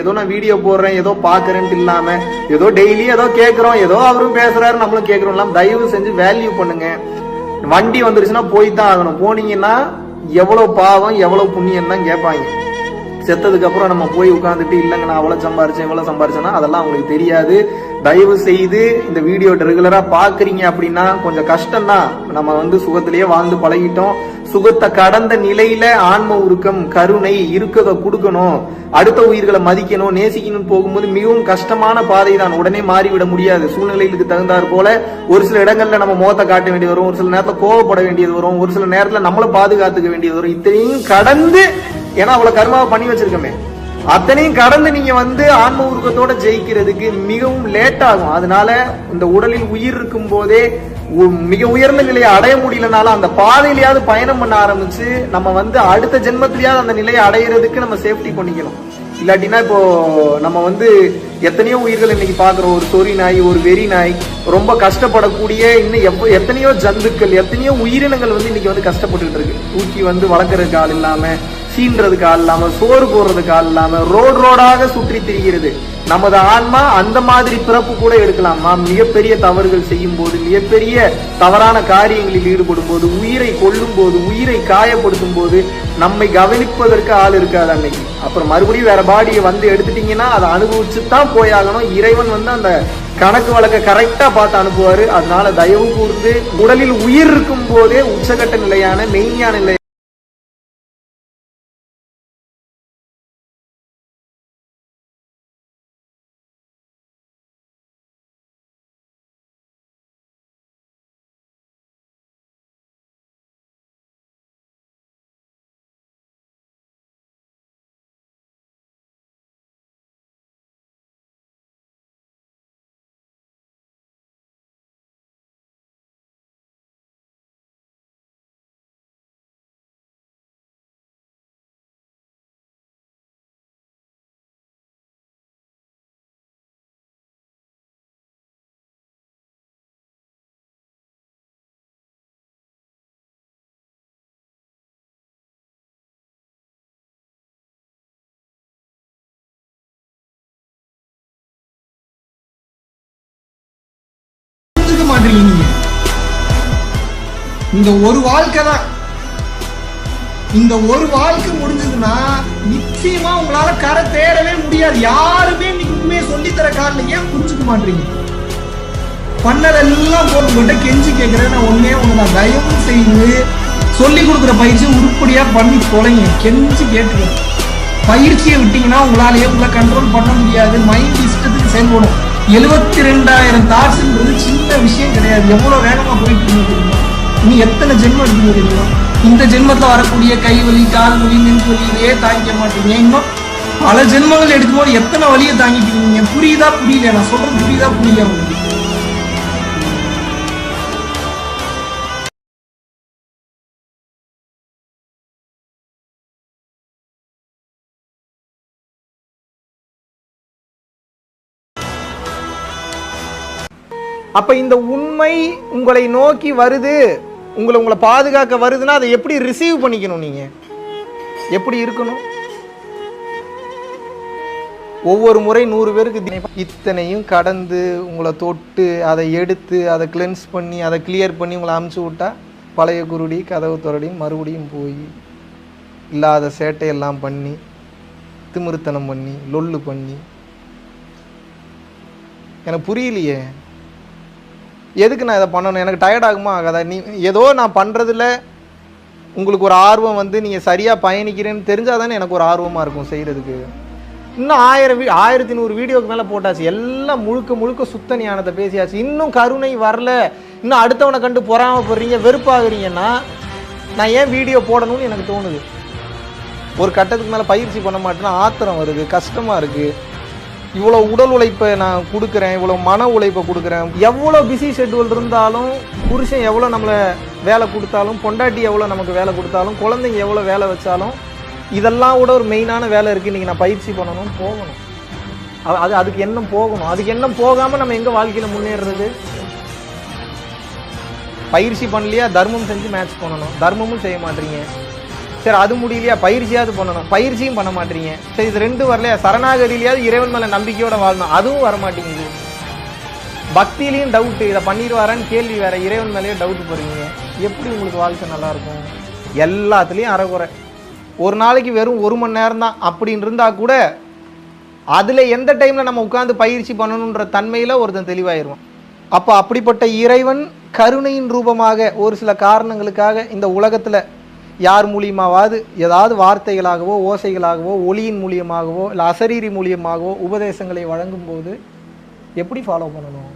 ஏதோ நான் வீடியோ போடுறேன், ஏதோ பாக்குறேன்ட்டு இல்லாம, ஏதோ டெய்லி ஏதோ கேட்கிறோம், ஏதோ அவரும் பேசுறாரு நம்மளும் கேட்கிறோம் இல்லாம, தயவு செஞ்சு வேல்யூ பண்ணுங்க. வண்டி வந்துருச்சுன்னா போய்தான் ஆகணும். போனீங்கன்னா எவ்வளவு பாவம் எவ்வளவு புண்ணியம் தான் கேட்பாங்க. செத்ததுக்கு அப்புறம் நம்ம போய் உட்காந்துட்டு இல்லைங்க நான் அவ்வளவு சம்பாரிச்சேன் இவ்வளவு சம்பாரிச்சேன்னா அதெல்லாம் அவங்களுக்கு தெரியாது. தயவு செய்து இந்த வீடியோ ரெகுலரா பாக்குறீங்க அப்படின்னா கொஞ்சம் கஷ்டம் தான். நம்ம சுகத்திலேயே வாழ்ந்து பழகிட்டோம். சுகத்தை கடந்த நிலையில ஆன்ம உருக்கம் கருணை இருக்கத கொடுக்கணும், அடுத்த உயிர்களை மதிக்கணும், நேசிக்கணும் போகும்போது மிகவும் கஷ்டமான பாதை தான். உடனே மாறிவிட முடியாது. சூழ்நிலைகளுக்கு தகுந்தாற் போல ஒரு சில இடங்கள்ல நம்ம முகத்தை காட்ட வேண்டியது வரும், ஒரு சில நேரத்துல கோவப்பட வேண்டியது வரும், ஒரு சில நேரத்துல நம்மள பாதுகாத்துக்க வேண்டியது வரும். இத்தனையும் கடந்து, ஏன்னா அவ்வளவு கர்மாவை பண்ணி வச்சிருக்கோமே, அத்தனையும் கடந்து நீங்க ஆன்ம உருக்கத்தோட ஜெயிக்கிறதுக்கு மிகவும் லேட் ஆகும். அதனால இந்த உடலில் உயிர் இருக்கும் போதே மிக உயர்ந்த நிலையை அடைய முடியலனாலும் அந்த பாதையிலேயாவது பயணம் பண்ண ஆரம்பிச்சு நம்ம அடுத்த ஜென்மத்திலேயாவது அந்த நிலையை அடையிறதுக்கு நம்ம சேஃப்டி பண்ணிக்கணும். இல்லாட்டினா இப்போ நம்ம எத்தனையோ உயிர்கள் இன்னைக்கு பாக்குறோம். ஒரு சொறி நாய், ஒரு வெறி நாய், ரொம்ப கஷ்டப்படக்கூடிய இன்னும் எத்தனையோ ஜந்துக்கள், எத்தனையோ உயிரினங்கள் இன்னைக்கு கஷ்டப்பட்டுட்டு இருக்கு. தூக்கி வளர்க்கறதுக்கு ஆள் இல்லாம, சீன்றதுக்கு ஆள் இல்லாம, சோறு போடுறதுக்கு ஆள் இல்லாம ரோடாக சுற்றி திரிகிறது. நமது ஆன்மா அந்த மாதிரி பிறப்பு கூட எடுக்கலாமா? மிகப்பெரிய தவறுகள் செய்யும் போது, மிகப்பெரிய தவறான காரியங்களில் ஈடுபடும் போது, உயிரை கொல்லும் போது, உயிரை காயப்படுத்தும் போது நம்மை கவனிப்பதற்கு ஆள் இருக்காது அன்னைக்கு. அப்புறம் மறுபடியும் வேற பாடியை எடுத்துட்டீங்கன்னா அதை அனுபவிச்சுதான் போயாகணும். இறைவன் அந்த கணக்கு வழக்க கரெக்டா பார்த்து அனுப்புவாரு. அதனால தயவு கூர்ந்து உடலில் உயிர் இருக்கும் போதே உச்சகட்ட நிலையான மெய்ஞான நிலை மாட்டீங்க. இந்த ஒரு வாழ்க்கை தான். இந்த ஒரு வாழ்க்கை முடிஞ்சதுன்னா நிச்சயமா உங்களால கரை தேடவே முடியாது. யாருமே இன்னைக்கு உண்மையை சொல்லித்தர காரணம் ஏன் புரிஞ்சுக்க மாட்டீங்க? பண்ணதெல்லாம் போட்டு உங்கள்கிட்ட கெஞ்சி கேட்கிறேன். நான் ஒண்ணுதான், தயவு செய்து சொல்லி கொடுக்குற பயிற்சி உருப்படியா பண்ணி தொலைங்க. கெஞ்சி கேட்டுக்கிறேன். பயிற்சியை விட்டீங்கன்னா உங்களாலேயே உங்களை கண்ட்ரோல் பண்ண முடியாது. மைண்ட் இஷ்டத்துக்கு செயல்படும். 72,000 தாட்ஸ்ன்றது சின்ன விஷயம் கிடையாது. எவ்வளவு வேகமா போயிட்டு தெரியுமா? நீ எத்தனை ஜென்மம் எடுத்து தெரியுமா? இந்த ஜென்மத்துல வரக்கூடிய கை வலி, கால் வலி, நெஞ்சு வலி இதையே தாங்கிக்க மாட்டீங்க. இன்னும் பல ஜென்மங்கள் எடுக்கும்போது எத்தனை வலியை தாங்கிட்டீங்க? புரியுதா புரியல? நான் சொல்றது புரியுதா புரியல? உங்களுக்கு அப்ப இந்த உண்மை உங்களை நோக்கி வருது, உங்களை பாதுகாக்க வருதுன்னா அதை எப்படி ரிசீவ் பண்ணிக்கணும்? நீங்க எப்படி இருக்கணும்? ஒவ்வொரு முறை 100 பேருக்கு இத்தனையும் கடந்து உங்களை தொட்டு அதை எடுத்து அதை கிளென்ஸ் பண்ணி அதை கிளியர் பண்ணி உங்களை அமுச்சு விட்டா பழைய குருடி கதவு துறடியும் மறுபடியும் போய் இல்லாத சேட்டையெல்லாம் பண்ணி திமிருத்தனம் பண்ணி லொல்லு பண்ணி, எனக்கு புரியலையே எதுக்கு நான் இதை பண்ணணும்? எனக்கு டயர்ட் ஆகுமா ஆகாதா? ஏதோ நான் பண்ணுறதில்ல உங்களுக்கு ஒரு ஆர்வம் நீங்கள் சரியாக பயணிக்கிறேன்னு தெரிஞ்சால் தானே எனக்கு ஒரு ஆர்வமாக இருக்கும் செய்கிறதுக்கு. இன்னும் 1100 வீடியோக்கு மேலே போட்டாச்சு. எல்லாம் முழுக்க சுத்த ஞானத்தை பேசியாச்சு. இன்னும் கருணை வரல. இன்னும் அடுத்தவனை கண்டு பொறாமப்படுறீங்க, வெறுப்பாகிறீங்கன்னா நான் ஏன் வீடியோ போடணும்னு எனக்கு தோணுது. ஒரு கட்டத்துக்கு மேலே பயிற்சி பண்ண மாட்டேன்னா ஆத்திரம் வருது, கஷ்டமாக இருக்குது. இவ்வளோ உடல் உழைப்பை நான் கொடுக்குறேன், இவ்வளோ மன உழைப்பை கொடுக்குறேன். எவ்வளோ பிஸி ஷெட்யூல் இருந்தாலும், புருஷன் எவ்வளோ நம்மளை வேலை கொடுத்தாலும், பொண்டாட்டி எவ்வளோ நமக்கு வேலை கொடுத்தாலும், குழந்தைங்க எவ்வளோ வேலை வச்சாலும், இதெல்லாம் கூட ஒரு மெயினான வேலை இருக்குது. இன்றைக்கி நான் பயிற்சி பண்ணணும், போகணும். அதுக்கு எண்ணம் போகணும். அதுக்கு எண்ணம் போகாமல் நம்ம எங்கே வாழ்க்கையில் முன்னேறது? பயிற்சி பண்ணலையா? தர்மம் செஞ்சு மேட்ச் பண்ணணும். தர்மமும் செய்ய மாட்டீங்க. சரி அது முடியலையா, பயிற்சியாவது பண்ணணும், பயிற்சியும் பண்ண மாட்டீங்க. சரி இது 2 வரலையா, சரணாகதியிலையாவது இறைவன் மேல நம்பிக்கையோட வாழணும், அதுவும் வர மாட்டேங்குது. பக்தியிலையும் டவுட், இதை பண்ணிடுவாரான்னு கேள்வி வேற, இறைவன் மேலேயே டவுட் போறீங்க. எப்படி உங்களுக்கு வாழ்க்கை நல்லா இருக்கும்? எல்லாத்துலேயும் அறகுறை. ஒரு நாளைக்கு வெறும் 1 மணி நேரம் தான் அப்படின்னு இருந்தா கூட அதில் எந்த டைமில் நம்ம உட்காந்து பயிற்சி பண்ணணுன்ற தன்மையில் ஒருத்தன் தெளிவாயிருவான். அப்போ அப்படிப்பட்ட இறைவன் கருணையின் ரூபமாக ஒரு சில காரணங்களுக்காக இந்த உலகத்தில் யார் மூலியமாவது ஏதாவது வார்த்தைகளாகவோ ஓசைகளாகவோ ஒளியின் மூலியமாகவோ இல்லை அசரீரி மூலியமாகவோ உபதேசங்களை வழங்கும்போது எப்படி ஃபாலோ பண்ணணும்?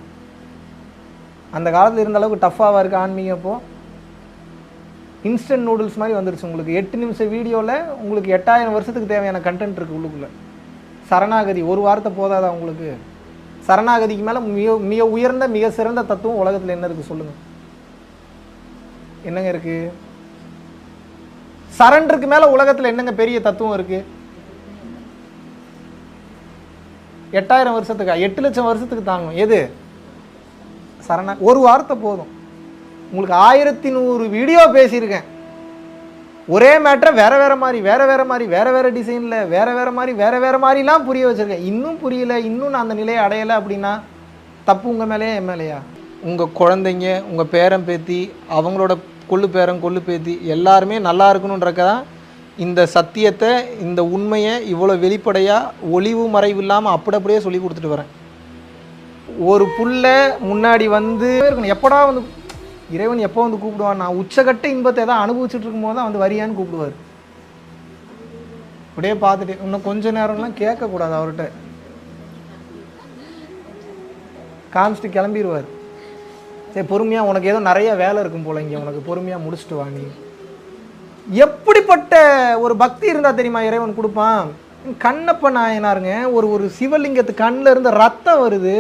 அந்த காலத்தில் இருந்த அளவுக்கு டஃப்பாக இருக்குது ஆன்மீகம். இப்போது இன்ஸ்டன்ட் நூடுல்ஸ் மாதிரி வந்துருச்சு. உங்களுக்கு 8 நிமிஷம் வீடியோவில் உங்களுக்கு 8000 வருஷத்துக்கு தேவையான கண்டென்ட் இருக்குது உள்ளுக்குள்ளே. சரணாகதி ஒரு வார்த்தை போதாதா உங்களுக்கு? சரணாகதிக்கு மேலே மிக உயர்ந்த மிக சிறந்த தத்துவம் உலகத்தில் என்ன இருக்குது சொல்லுங்கள்? என்னங்க இருக்குது? சரண்டருக்கு மேலே உலகத்தில் என்னங்க பெரிய தத்துவம் இருக்குது? 8000 வருஷத்துக்கா? 8 லட்சம் வருஷத்துக்கு தாங்கும். எது? சரணா. ஒரு வார்த்தை போதும். உங்களுக்கு 1100 வீடியோ பேசியிருக்கேன். ஒரே மேட்டரை வேற வேற மாதிரி வேற வேற மாதிரி வேற வேற டிசைனில் வேற வேற மாதிரி வேற வேற மாதிரிலாம் புரிய வச்சிருக்கேன். இன்னும் புரியல, இன்னும் நான் அந்த நிலையை அடையலை அப்படின்னா தப்பு உங்கள் மேலேயா என் மேலேயா? உங்கள் குழந்தைங்க, உங்கள் பேரன் பேத்தி, அவங்களோட கொள்ளு பேரன் கொள்ளு பேத்தி எல்லாருமே நல்லா இருக்கணுன்றதான் இந்த சத்தியத்தை, இந்த உண்மையை இவ்வளோ வெளிப்படையாக ஒளிவு மறைவு இல்லாமல் அப்படியே சொல்லி கொடுத்துட்டு வரேன். ஒரு புள்ள முன்னாடி வந்து எப்படா வந்து இறைவன் எப்போ வந்து கூப்பிடுவான்? நான் உச்சகட்ட இன்பத்தை ஏதாவது அனுபவிச்சுட்டு இருக்கும்போது தான் வந்து வரியான்னு கூப்பிடுவார். அப்படியே பார்த்துட்டு இன்னும் கொஞ்ச நேரம்லாம் கேட்கக்கூடாது அவர்கிட்ட, காமிச்சிட்டு கிளம்பிடுவார். சரி பொறுமையாக, உனக்கு ஏதோ நிறைய வேலை இருக்கும் போல, இங்கே உனக்கு பொறுமையாக முடிச்சுட்டு வா. நீ எப்படிப்பட்ட ஒரு பக்தி இருந்தால் தெரியுமா இறைவன் கொடுப்பான்? கண்ணப்ப நாயனாருங்க, ஒரு சிவலிங்கத்து கண்ணில் இருந்து ரத்தம் வருது.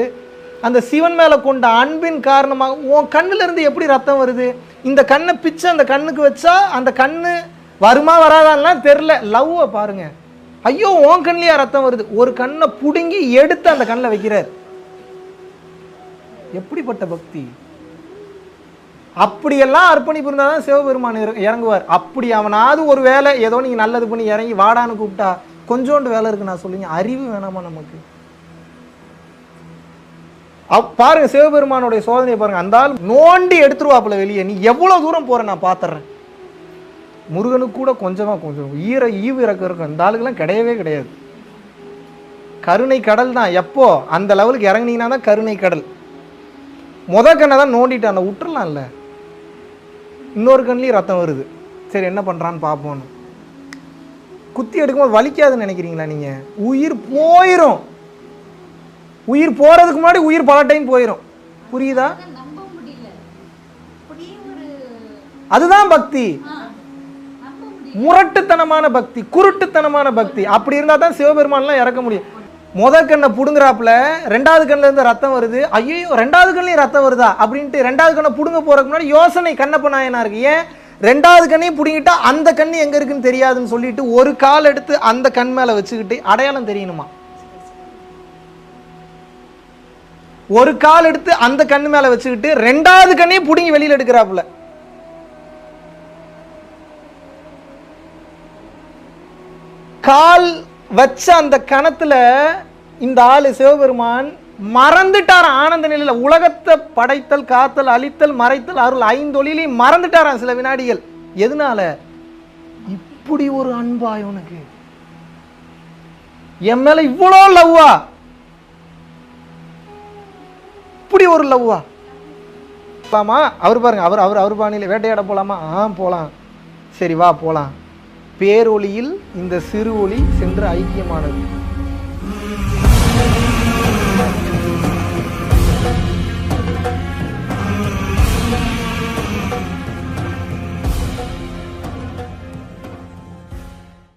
அந்த சிவன் மேலே கொண்ட அன்பின் காரணமாக உன் கண்ணில் இருந்து எப்படி ரத்தம் வருது? இந்த கண்ணை பிச்சு அந்த கண்ணுக்கு வச்சா அந்த கண்ணு வருமா வராதான்லாம் தெரில. லவ்வை பாருங்க. ஐயோ உன் கண்ணிலையா ரத்தம் வருது? ஒரு கண்ணை புடுங்கி எடுத்து அந்த கண்ணில் வைக்கிறார். எப்படிப்பட்ட பக்தி! அப்படியெல்லாம் அர்ப்பணிப்பு இருந்தால் தான் சிவபெருமான் இறங்குவார். அப்படி அவனாவது ஒரு வேலை ஏதோ நீங்கள் நல்லது பண்ணி இறங்கி வாடான்னு கூப்பிட்டா கொஞ்சோண்டு வேலை இருக்கு நான் சொல்லுங்க. அறிவு வேணாமா நமக்கு? பாருங்க சிவபெருமானுடைய சோதனையை பாருங்க. அந்த ஆள் நோண்டி எடுத்துருவாப்புல வெளியே. நீ எவ்வளவு தூரம் போற நான் பாத்துறேன். முருகனுக்கு கூட கொஞ்சம் ஈவு இறக்கம் இருக்கும். அந்த ஆளுக்கெல்லாம் கிடையவே கிடையாது. கருணை கடல் தான். எப்போ அந்த லெவலுக்கு இறங்குனீங்கன்னா தான் கருணை கடல். கண்ணை தான் நோண்டிட்டான், விட்டுறலாம் இல்லை. இன்னொரு கண்ணிலையும் ரத்தம் வருது. சரி என்ன பண்றான்னு பார்ப்போன்னு குத்தி எடுக்கும்போது வலிக்காதுன்னு நினைக்கிறீங்களா நீங்க? உயிர் போயிரும். உயிர் போறதுக்கு முன்னாடி உயிர் பல டைம் போயிடும். புரியுதா? அதுதான் பக்தி. முரட்டுத்தனமான பக்தி, குருட்டுத்தனமான பக்தி. அப்படி இருந்தா தான் சிவபெருமான்லாம் இறக்க முடியும். கண்ணை புடுங்குறாப்புல 2வது கண்ணுல இருந்து ரத்தம் வருது. ஐயோ 2வது கண்ணையும் ரத்தம் வருதா அப்படின்ட்டு 2வது கண்ணை புடுங்க போறதுக்கு முன்னாடி யோசனை கண்ணப்ப நாயனா இருக்கு. ஏன் 2வது கண்ணையும் புடுங்கிட்டா அந்த கண்ணு எங்க இருக்குன்னு தெரியாதுன்னு சொல்லிட்டு ஒரு கால் எடுத்து அந்த கண் மேல வச்சுக்கிட்டு அடையாளம் தெரியணுமா? ஒரு கால் எடுத்து அந்த கண்ணு மேல வச்சுக்கிட்டு 2வது கண்ணையும் புடுங்கி வெளியில எடுக்கிறாப்புல. கால் வச்ச அந்த கணத்துல இந்த ஆளு சிவபெருமான் மறந்துட்டாராம். ஆனந்த நிலையில உலகத்தை படைத்தல், காத்தல், அழித்தல், மறைத்தல், அருள் 5 ஒளியிலையும் மறந்துட்டாராம் சில வினாடிகள். எதனால? இப்படி ஒரு அன்பா இவனுக்கு, என் மேல இவ்வளோ லவ்வா, இப்படி ஒரு லவ்வா? போலாமா? அவர் பாருங்க, அவர் பாணியில வேட்டையாட போலாமா? போலாம். சரி வா போலாம். பேரொளியில் இந்த சிறு ஒளி சென்று ஐக்கியமானது.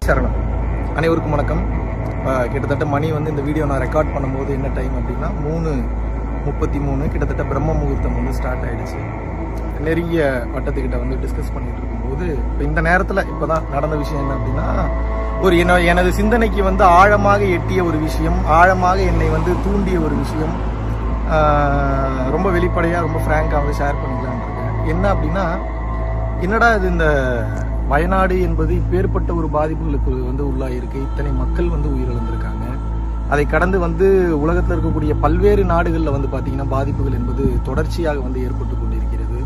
சரணம். அனைவருக்கும் வணக்கம். கிட்டத்தட்ட மணி வந்து இந்த வீடியோ நான் ரெக்கார்ட் பண்ணும்போது என்ன டைம் அப்படின்னா 3:33. கிட்டத்தட்ட பிரம்ம முகூர்த்தம் வந்து ஸ்டார்ட் ஆயிடுச்சு. நெருங்கிய வட்டத்துக்கிட்ட வந்து டிஸ்கஸ் பண்ணிட்டு இருக்கும்போது இப்போ இந்த நேரத்தில் இப்போ தான் நடந்த விஷயம் என்ன அப்படின்னா, ஒரு எனது சிந்தனைக்கு வந்து ஆழமாக எட்டிய ஒரு விஷயம், ஆழமாக என்னை வந்து தூண்டிய ஒரு விஷயம், ரொம்ப வெளிப்படையாக ரொம்ப ஃப்ராங்காக வந்து ஷேர் பண்ணிக்கலான்னு இருக்கேன். என்ன அப்படின்னா, என்னடா இது இந்த வயநாடு என்பது இப்பேற்பட்ட ஒரு பாதிப்புகளுக்கு வந்து உள்ளாயிருக்கு. இத்தனை மக்கள் வந்து உயிரிழந்திருக்காங்க. அதை கடந்து வந்து உலகத்தில் இருக்கக்கூடிய பல்வேறு நாடுகளில் வந்து பார்த்தீங்கன்னா பாதிப்புகள் என்பது தொடர்ச்சியாக வந்து ஏற்பட்டு கொண்டிருக்கிறது.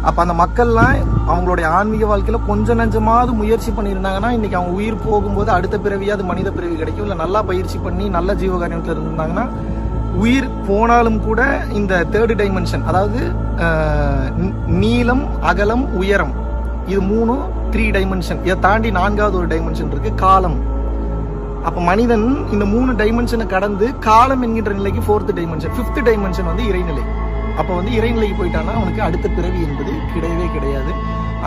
அப்போ அந்த மக்கள்லாம் அவங்களுடைய ஆன்மீக வாழ்க்கையில கொஞ்சம் நஞ்சமாவது முயற்சி பண்ணியிருந்தாங்கன்னா இன்னைக்கு அவங்க உயிர் போகும்போது அடுத்த பிறவியாவது மனித பிறவி கிடைக்கும். இல்லை நல்லா பயிற்சி பண்ணி நல்ல ஜீவகாரியத்தில் இருந்தாங்கன்னா உயிர் போனாலும் கூட இந்த தேர்டு டைமென்ஷன், அதாவது நீளம், அகலம், உயரம், இது மூணும் 3 டைமென்ஷன். இதை தாண்டி 4வது ஒரு டைமென்ஷன் இருக்கு, காலம். அப்ப மனிதன் இந்த 3 டைமென்ஷனை கடந்து காலம் என்கின்ற நிலைக்கு 4th டைமென்ஷன், 5th டைமென்ஷன் வந்து இறைநிலை. அப்ப வந்து இறைநிலைக்கு போயிட்டானா அவனுக்கு அடுத்த பிறவி என்பது கிடையவே கிடையாது.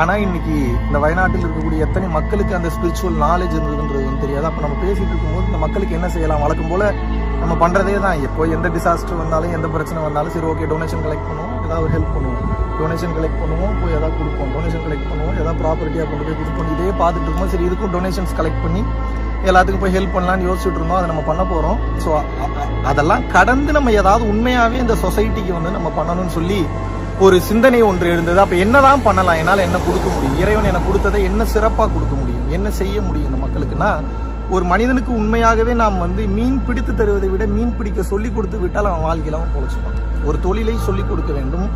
ஆனா இன்னைக்கு இந்த வயநாட்டில் இருக்கக்கூடிய எத்தனை மக்களுக்கு அந்த ஸ்பிரிச்சுவல் நாலேஜ் இருந்ததுன்றது வந்து தெரியாது. அப்ப நம்ம பேசிட்டு இருக்கும்போது இந்த மக்களுக்கு என்ன செய்யலாம், வழக்கம் போல நம்ம பண்றதே தான். எப்போ எந்த டிசாஸ்டர் வந்தாலும் எந்த பிரச்சனை வந்தாலும் சரி ஓகே டொனேஷன் கலெக்ட் பண்ணுவோம், ஏதாவது ஹெல்ப் பண்ணுவோம், டொனேஷன் கலெக்ட் பண்ணுவோம், போய் ஏதாவது கொடுப்போம், டொனேஷன் கலெக்ட் பண்ணுவோம், ஏதாவது ப்ராப்பர்ட்டியா கொண்டு போய் கொடுப்போம். இதே பார்த்துட்டு இருக்கோம். சரி இதுக்கும் டொனேஷன்ஸ் கலெக்ட் பண்ணி எல்லாத்துக்கும் போய் ஹெல்ப் பண்ணலாம்னு யோசிச்சுட்டு இருந்தோம். அதை நம்ம பண்ண போறோம். ஸோ அதெல்லாம் கடந்து நம்ம ஏதாவது உண்மையாவே இந்த சொசைட்டிக்கு வந்து நம்ம பண்ணணும்னு சொல்லி ஒரு சிந்தனை ஒன்று எழுந்தது. அப்ப என்னதான் பண்ணலாம், என்னால என்ன கொடுக்க முடியும், இறைவன் எனக்கு கொடுத்ததை என்ன சிறப்பா கொடுக்க முடியும், என்ன செய்ய முடியும் இந்த மக்களுக்குன்னா, ஒரு மனிதனுக்கு உண்மையாகவே நாம் வந்து மீன் பிடித்து தருவதை விட மீன் பிடிக்க சொல்லி கொடுத்து விட்டால் அவன் வாழ்க்கையில அவன் பொழைச்சுப்பான். ஒரு தொழிலை சொல்லிக் கொடுக்க வேண்டும்.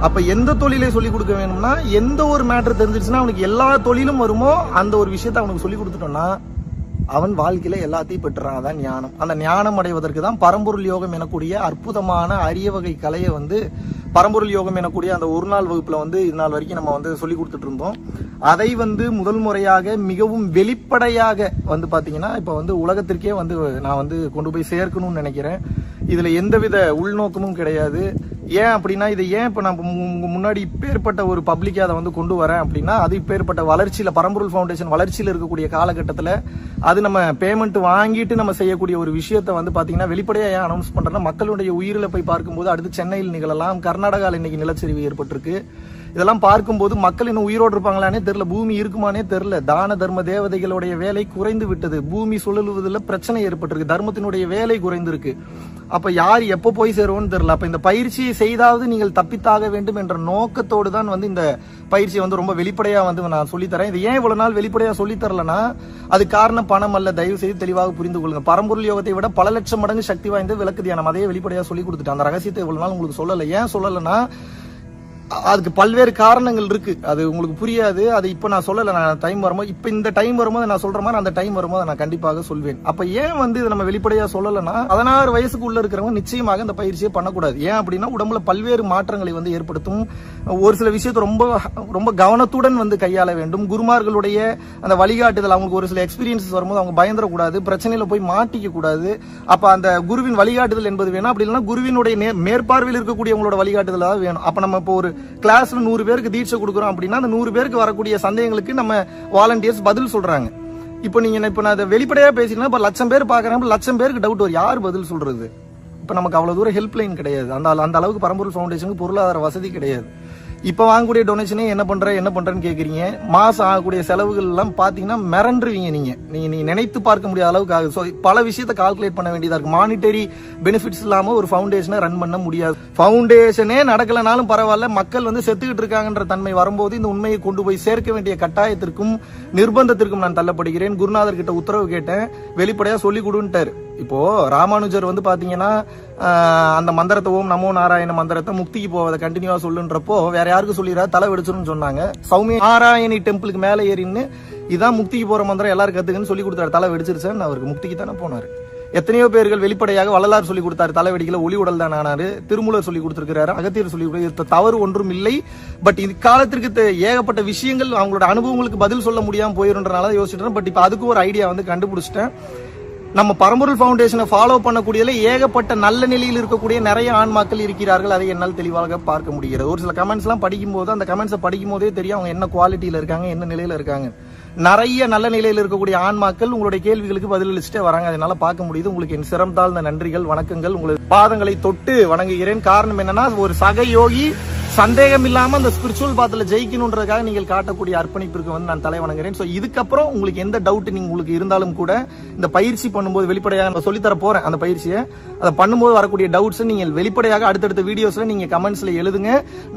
அப்ப எந்த தொழிலை சொல்லிக் கொடுக்க வேணும்னா, எந்த ஒரு மேட்டர் தெரிஞ்சிருச்சுன்னா அவனுக்கு எல்லா தொழிலும் வருமோ அந்த ஒரு விஷயத்த அவனுக்கு சொல்லி கொடுத்துட்டோம்னா அவன் வாழ்க்கையில எல்லாத்தையும் பெற்றுறான். அதான் ஞானம். அந்த ஞானம் அடைவதற்கு தான் பரம்பொருள் யோகம் எனக்கூடிய அற்புதமான அரிய வகை கலையை வந்து பரம்பொருள் யோகம் எனக்கூடிய அந்த ஒரு நாள் வகுப்புல வந்து இது நாள் வரைக்கும் நம்ம வந்து சொல்லி கொடுத்துட்டு இருந்தோம். அதை வந்து முதல் முறையாக மிகவும் வெளிப்படையாக வந்து பாத்தீங்கன்னா இப்ப வந்து உலகத்திற்கே வந்து நான் வந்து கொண்டு போய் சேர்க்கணும்னு நினைக்கிறேன். இதுல எந்தவித உள்நோக்கமும் கிடையாது. ஏன் அப்படின்னா இதை ஏன் இப்ப நான் முன்னாடி இப்பேற்பட்ட ஒரு பப்ளிக்கா அதை வந்து கொண்டு வரேன் அப்படின்னா, அது இப்பேற்பட்ட வளர்ச்சியில பரம்பொருள் ஃபவுண்டேஷன் வளர்ச்சியில இருக்கக்கூடிய காலகட்டத்துல அது நம்ம பேமெண்ட் வாங்கிட்டு நம்ம செய்யக்கூடிய ஒரு விஷயத்த வந்து பாத்தீங்கன்னா வெளிப்படையா ஏன் அனௌன்ஸ் பண்றேன்னா, மக்களுடைய உயிரிழப்பை பார்க்கும்போது அடுத்து சென்னையில் நிகழலாம், கர்நாடகாவில் இன்னைக்கு நிலச்சரிவு ஏற்பட்டிருக்கு. இதெல்லாம் பார்க்கும்போது மக்கள் இன்னும் உயிரோடு இருப்பாங்களானே தெரியல, பூமி இருக்குமானே தெரியல. தான தர்ம தேவதைகளுடைய வேலை குறைந்து விட்டது, பூமி சுழலுவதில் பிரச்சனை ஏற்பட்டிருக்கு, தர்மத்தினுடைய வேலை குறைந்திருக்கு. அப்ப யார் எப்ப போய் சேருவோம்னு தெரியல. அப்ப இந்த பயிற்சியை செய்தாவது நீங்கள் தப்பித்தாக வேண்டும் என்ற நோக்கத்தோடு தான் வந்து இந்த பயிற்சியை வந்து ரொம்ப வெளிப்படையா வந்து நான் சொல்லித்தரேன். இது ஏன் இவ்வளவு நாள் வெளிப்படையா சொல்லித்தரலன்னா, அது காரணம் பணம் அல்ல. தயவு செய்து தெளிவாக புரிந்து கொள்ளுங்க. பரம்பொருள் யோகத்தை விட பல லட்சம் மடங்கு சக்தி வாய்ந்த விளக்கு தியானம், அதையே வெளிப்படையா சொல்லி கொடுத்துட்டேன். அந்த ரகசியத்தை இவ்வளவு நாள் உங்களுக்கு சொல்லல. ஏன் சொல்லலைன்னா அதுக்கு பல்வேறு காரணங்கள் இருக்கு, அது உங்களுக்கு புரியாது. அது இப்ப நான் சொல்லல, நான் டைம் வரும்போது இப்ப இந்த டைம் வரும்போது நான் சொல்ற மாதிரி அந்த டைம் வரும்போது நான் கண்டிப்பாக சொல்வேன். அப்ப ஏன் வந்து இதை நம்ம வெளிப்படையா சொல்லலைன்னா, 16 வயசுக்கு உள்ள இருக்கிறவங்க நிச்சயமாக இந்த பயிற்சியை பண்ணக்கூடாது. ஏன் அப்படின்னா உடம்புல பல்வேறு மாற்றங்களை வந்து ஏற்படுத்தும். ஒரு சில விஷயத்தை ரொம்ப ரொம்ப கவனத்துடன் வந்து கையாள வேண்டும். குருமார்களுடைய அந்த வழிகாட்டுதல், அவங்களுக்கு ஒரு சில எக்ஸ்பீரியன்சஸ் வரும்போது அவங்க பயந்துடக்கூடாது, பிரச்சனையில போய் மாட்டிக்க கூடாது. அப்ப அந்த குருவின் வழிகாட்டுதல் என்பது வேணும். அப்படி இல்லைன்னா குருவினுடைய மேற்பார்வையில் இருக்கக்கூடியவங்களோட வழிகாட்டுதல் தான் வேணும். அப்ப நம்ம இப்போ ஒரு கிளாஸ்ல 100 பேருக்கு தீட்சை கொடுக்குறோம் அப்படின்னா அந்த 100 பேருக்கு வரக்கூடிய சந்தேகங்களுக்கு நம்ம வாலண்டியர்ஸ் பதில் சொல்றாங்க. இப்போ நீங்க நான் அதை வெளிப்படையா பேசினா இப்ப 1,00,000 பேர் பாக்குறாங்க, 1,00,000 பேருக்கு டவுட் வரும், யார் பதில் சொல்றது? இப்ப நமக்கு அவ்வளவு தூரம் ஹெல்ப் லைன் கிடையாது. அந்த அளவுக்கு பரம்பொருள் ஃபவுண்டேஷனுக்கு பொருளாதார வசதி கிடையாது. இப்ப வாங்கக்கூடிய டொனேஷனே என்ன பண்றேன்னு கேக்குறீங்க. மாசம் ஆகக்கூடிய செலவுகள் எல்லாம் பாத்தீங்கன்னா மிரண்டுருவீங்க. நீங்க நினைத்து பார்க்க முடியாத அளவுக்கு ஆகுது. ஸோ பல விஷயத்தை கால்குலேட் பண்ண வேண்டியதா இருக்கு. மானிட்டரி பெனிஃபிட்ஸ் இல்லாம ஒரு ஃபவுண்டேஷனை ரன் பண்ண முடியாது. ஃபவுண்டேஷனே நடக்கலனாலும் பரவாயில்ல, மக்கள் வந்து செத்துக்கிட்டு இருக்காங்கன்ற தன்மை வரும்போது இந்த உண்மையை கொண்டு போய் சேர்க்க வேண்டிய கட்டாயத்திற்கும் நிர்பந்தத்திற்கும் நான் தள்ளப்படுகிறேன். குருநாதர் கிட்ட உத்தரவு கேட்டேன், வெளிப்படையா சொல்லி கொடுன்ட்டாரு. இப்போ ராமானுஜர் வந்து பாத்தீங்கன்னா அந்த மந்திரத்தை ஓம் நமோ நாராயண மந்திரத்தை முக்திக்கு போவதை கண்டினியூவா சொல்லுன்றப்போ வேற யாருக்கு சொல்லிடுறா, தலை வெடிச்சிருன்னு சொன்னாங்க. சௌமிய நாராயணி டெம்பிளுக்கு மேல ஏறின்னு இதான் முக்திக்கு போற மந்திரம் எல்லாரும் கத்துக்குன்னு சொல்லி கொடுத்தாரு. தலை வெடிச்சிருச்சேன்னு அவருக்கு முக்திக்கு தானே போனாரு. எத்தனையோ பேர்கள் வெளிப்படையாக வள்ளலார் சொல்லி கொடுத்தாரு, தலை வெடிக்கல, ஒளி உடல் தான் ஆனாரு. திருமூலர் சொல்லி கொடுத்திருக்கிறாரு, அகத்தியர் சொல்லி கொடுத்து தவறு ஒன்றும் இல்லை. பட் இக்காலத்திற்கு ஏகப்பட்ட விஷயங்கள் அவங்களோட அனுபவங்களுக்கு பதில் சொல்ல முடியாம போயிருன்றனால யோசிச்சுட்டேன். பட் இப்ப அதுக்கு ஒரு ஐடியா வந்து கண்டுபிடிச்சிட்டேன். நம்ம பரம்பொருள் ஃபவுண்டேஷனை ஃபாலோ பண்ணக்கூடியதுல ஏகப்பட்ட நல்ல நிலையில் இருக்கக்கூடிய நிறைய ஆன்மாக்கள் இருக்கிறார்கள். அதை என்னால் தெளிவாக பார்க்க முடிகிறது. ஒரு சில கமெண்ட்ஸ் எல்லாம் படிக்கும்போது அந்த கமெண்ட்ஸை படிக்கும் போதே தெரியும் அவங்க என்ன குவாலிட்டியில இருக்காங்க, என்ன நிலையில இருக்காங்க. நிறைய நல்ல நிலையில் இருக்கக்கூடிய ஆன்மாக்கள் உங்களுடைய கேள்விகளுக்கு பதிலளிச்சுட்டே வராங்க. அதனால பார்க்க முடியுது. உங்களுக்கு என் சிரம் தாழ்ந்த நன்றிகள், வணக்கங்கள். உங்களுடைய பாதங்களை தொட்டு வணங்குகிறேன். காரணம் என்னன்னா, ஒரு சக யோகி சந்தேகம் இல்லாம அந்த ஸ்பிரிச்சுவல் பாத்துல ஜெயிக்கணுன்றதுக்காக நீங்கள் காட்டக்கூடிய அர்ப்பணிப்பிற்கு வந்து நான் தலை வணங்குறேன். ஸோ இதுக்கப்புறம் உங்களுக்கு எந்த டவுட் நீங்க உங்களுக்கு இருந்தாலும் கூட இந்த பயிற்சி பண்ணும்போது வெளிப்படையாக நான் சொல்லித்தர போறேன். அந்த பயிற்சியை அதை பண்ணும்போது வரக்கூடிய டவுட்ஸ் நீங்கள் வெளிப்படையாக அடுத்தடுத்த வீடியோஸ்ல நீங்க கமெண்ட்ஸ்ல எழுதுங்க.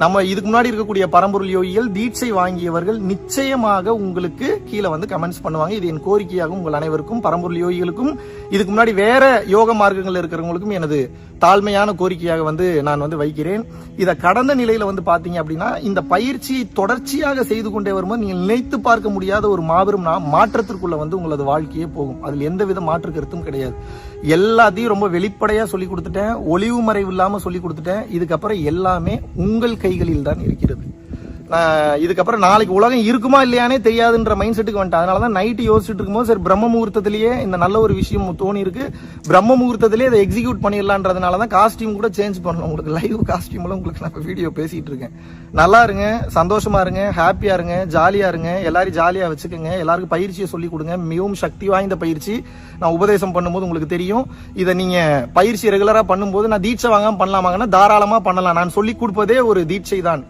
நம்ம இதுக்கு முன்னாடி இருக்கக்கூடிய பரம்பொருள் யோகிகள் தீட்சை வாங்கியவர்கள் நிச்சயமாக உங்களுக்கு கீழே வந்து கமெண்ட்ஸ் பண்ணுவாங்க. இது என் கோரிக்கையாகும் உங்கள் அனைவருக்கும், பரம்பொருள் யோகிகளுக்கும், இதுக்கு முன்னாடி வேற யோக மார்க்கங்கள் இருக்கிறவங்களுக்கும் எனது தாழ்மையான கோரிக்கையாக வந்து நான் வந்து வைக்கிறேன். இதை கடந்த நிலையில வந்து பாத்தீங்க அப்படின்னா இந்த பயிற்சியை தொடர்ச்சியாக செய்து கொண்டே வரும்போது நீங்கள் நினைத்து பார்க்க முடியாத ஒரு மாபெரும் மாற்றத்திற்குள்ள வந்து உங்களது வாழ்க்கையே போகும். அதில் எந்தவித மாற்று கருத்தும் கிடையாது. எல்லாத்தையும் ரொம்ப வெளிப்படையா சொல்லி கொடுத்துட்டேன், ஒளிவு மறைவு இல்லாம சொல்லி கொடுத்துட்டேன். இதுக்கப்புறம் எல்லாமே உங்கள் கைகளில் தான் இருக்கிறது. இதுக்கப்புறம் நாளைக்கு உலகம் இருக்குமா இல்லையானே தெரியாதுன்ற மைண்ட் செட்டுக்கு வந்துட்டேன். அதனாலதான் நைட்டு யோசிச்சுட்டு இருக்கும்போது சரி பிரம்ம முகூர்த்தத்திலேயே இந்த நல்ல ஒரு விஷயம் தோணி இருக்கு, பிரம்ம முகூர்த்தத்திலேயே அதை எக்ஸிக்யூட் பண்ணிடலான்றதுனாலதான் காஸ்டியூம் கூட சேஞ்ச் பண்ணலாம். உங்களுக்கு லைவ் காஸ்டியூம்ல உங்களுக்கு நான் வீடியோ பேசிட்டு இருக்கேன். நல்லா இருங்க, சந்தோஷமா இருங்க, ஹாப்பியா இருங்க, ஜாலியா இருங்க, எல்லாரும் ஜாலியா வச்சுக்கோங்க. எல்லாருக்கும் பயிற்சியை சொல்லி கொடுங்க. மிகவும் சக்தி வாய்ந்த பயிற்சி. நான் உபதேசம் பண்ணும்போது உங்களுக்கு தெரியும். இதை நீங்க பயிற்சி ரெகுலரா பண்ணும்போது நான் தீட்சை வாங்காம பண்ணலாமாங்கன்னா தாராளமா பண்ணலாம். நான் சொல்லி கொடுப்பதே ஒரு தீட்சை தான்.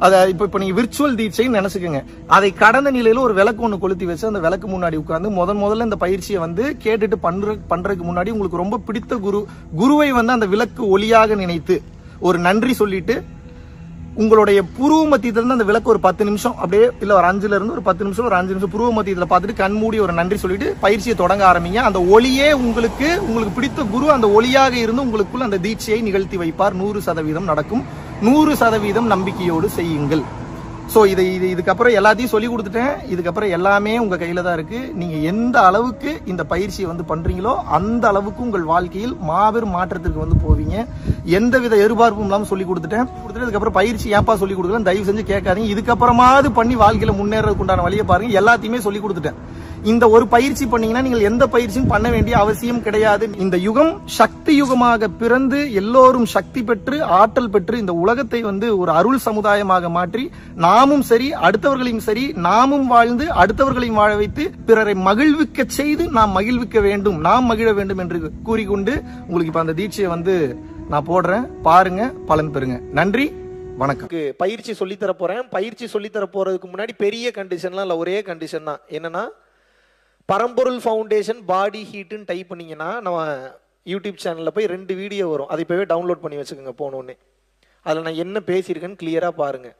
அதை இப்ப நீங்க விர்ச்சுவல் தீட்சைன்னு நினைச்சுக்கோங்க. அதை கடந்த நிலையில ஒரு விளக்கு ஒண்ணு கொளுத்தி வச்சு அந்த விளக்கு முன்னாடி உட்கார்ந்து முதல்ல இந்த பயிற்சியை வந்து கேட்டுட்டு பண்றதுக்கு முன்னாடி உங்களுக்கு ரொம்ப பிடித்த குருவை வந்து அந்த விளக்கு ஒளியாக நினைத்து ஒரு நன்றி சொல்லிட்டு உங்களுடைய புருவ மத்தியத்துல இருந்து அந்த விளக்கு ஒரு 10 நிமிஷம் அப்படியே இல்ல ஒரு 5ல இருந்து ஒரு 10 நிமிஷம் ஒரு 5 நிமிஷம் புருவ மத்தியத்துல பார்த்துட்டு கண் மூடி ஒரு நன்றி சொல்லிட்டு பயிற்சியை தொடங்க ஆரம்பிங்க. அந்த ஒளியே உங்களுக்கு பிடித்த குரு அந்த ஒளியாக இருந்து உங்களுக்குள் அந்த தீட்சையை நிகழ்த்தி வைப்பார். 100% நடக்கும். 100% நம்பிக்கையோடு செய்யுங்கள். சோ இதுக்கப்புறம் எல்லாத்தையும் சொல்லி கொடுத்துட்டேன். இதுக்கப்புறம் எல்லாமே உங்க கையில தான் இருக்கு. நீங்க எந்த அளவுக்கு இந்த பயிற்சியை வந்து பண்றீங்களோ அந்த அளவுக்கு உங்கள் வாழ்க்கையில் மாபெரும் மாற்றத்திற்கு வந்து போவீங்க. எந்தவித எதிர்பார்ப்பும் இல்லாம சொல்லி கொடுத்துட்டேன். இதுக்கப்புறம் பயிற்சி ஏப்பா சொல்லி கொடுக்கலாம் தயவு செஞ்சு கேட்காதீங்க. இதுக்கப்புறமாவது பண்ணி வாழ்க்கையில முன்னேறதுக்கு உண்டான வழியை பாருங்க. எல்லாத்தையுமே சொல்லி கொடுத்துட்டேன். இந்த ஒரு பயிற்சி பண்ணீங்கன்னா நீங்கள் எந்த பயிற்சியும் பண்ண வேண்டிய அவசியம் கிடையாது. இந்த யுகம் சக்தி யுகமாக பிறந்து எல்லோரும் சக்தி பெற்று ஆற்றல் பெற்று இந்த உலகத்தை வந்து ஒரு அருள் சமுதாயமாக மாற்றி நாமும் சரி அடுத்தவர்களையும் சரி நாமும் வாழ்ந்து அடுத்தவர்களையும் வாழ வைத்து பிறரை மகிழ்விக்க செய்து நாம் மகிழ்விக்க வேண்டும், நாம் மகிழ வேண்டும் என்று கூறிக்கொண்டு உங்களுக்கு இப்ப அந்த தீட்சையை வந்து நான் போடுறேன். பாருங்க, பலன் பெறுங்க. நன்றி, வணக்கம். பயிற்சி சொல்லித்தர போறேன். பயிற்சி சொல்லித்தர போறதுக்கு முன்னாடி பெரிய கண்டிஷன்லாம் இல்ல, ஒரே கண்டிஷன் தான். என்னன்னா பரம்பொருள் ஃபவுண்டேஷன் பாடி ஹீட்டுன்னு டைப் பண்ணீங்கன்னா நம்ம யூடியூப் சேனலில் போய் 2 வீடியோ வரும். அதை இப்போவே டவுன்லோட் பண்ணி வச்சுக்கோங்க. போனோடனே அதில் நான் என்ன பேசியிருக்கேன்னு கிளியராக பாருங்கள்.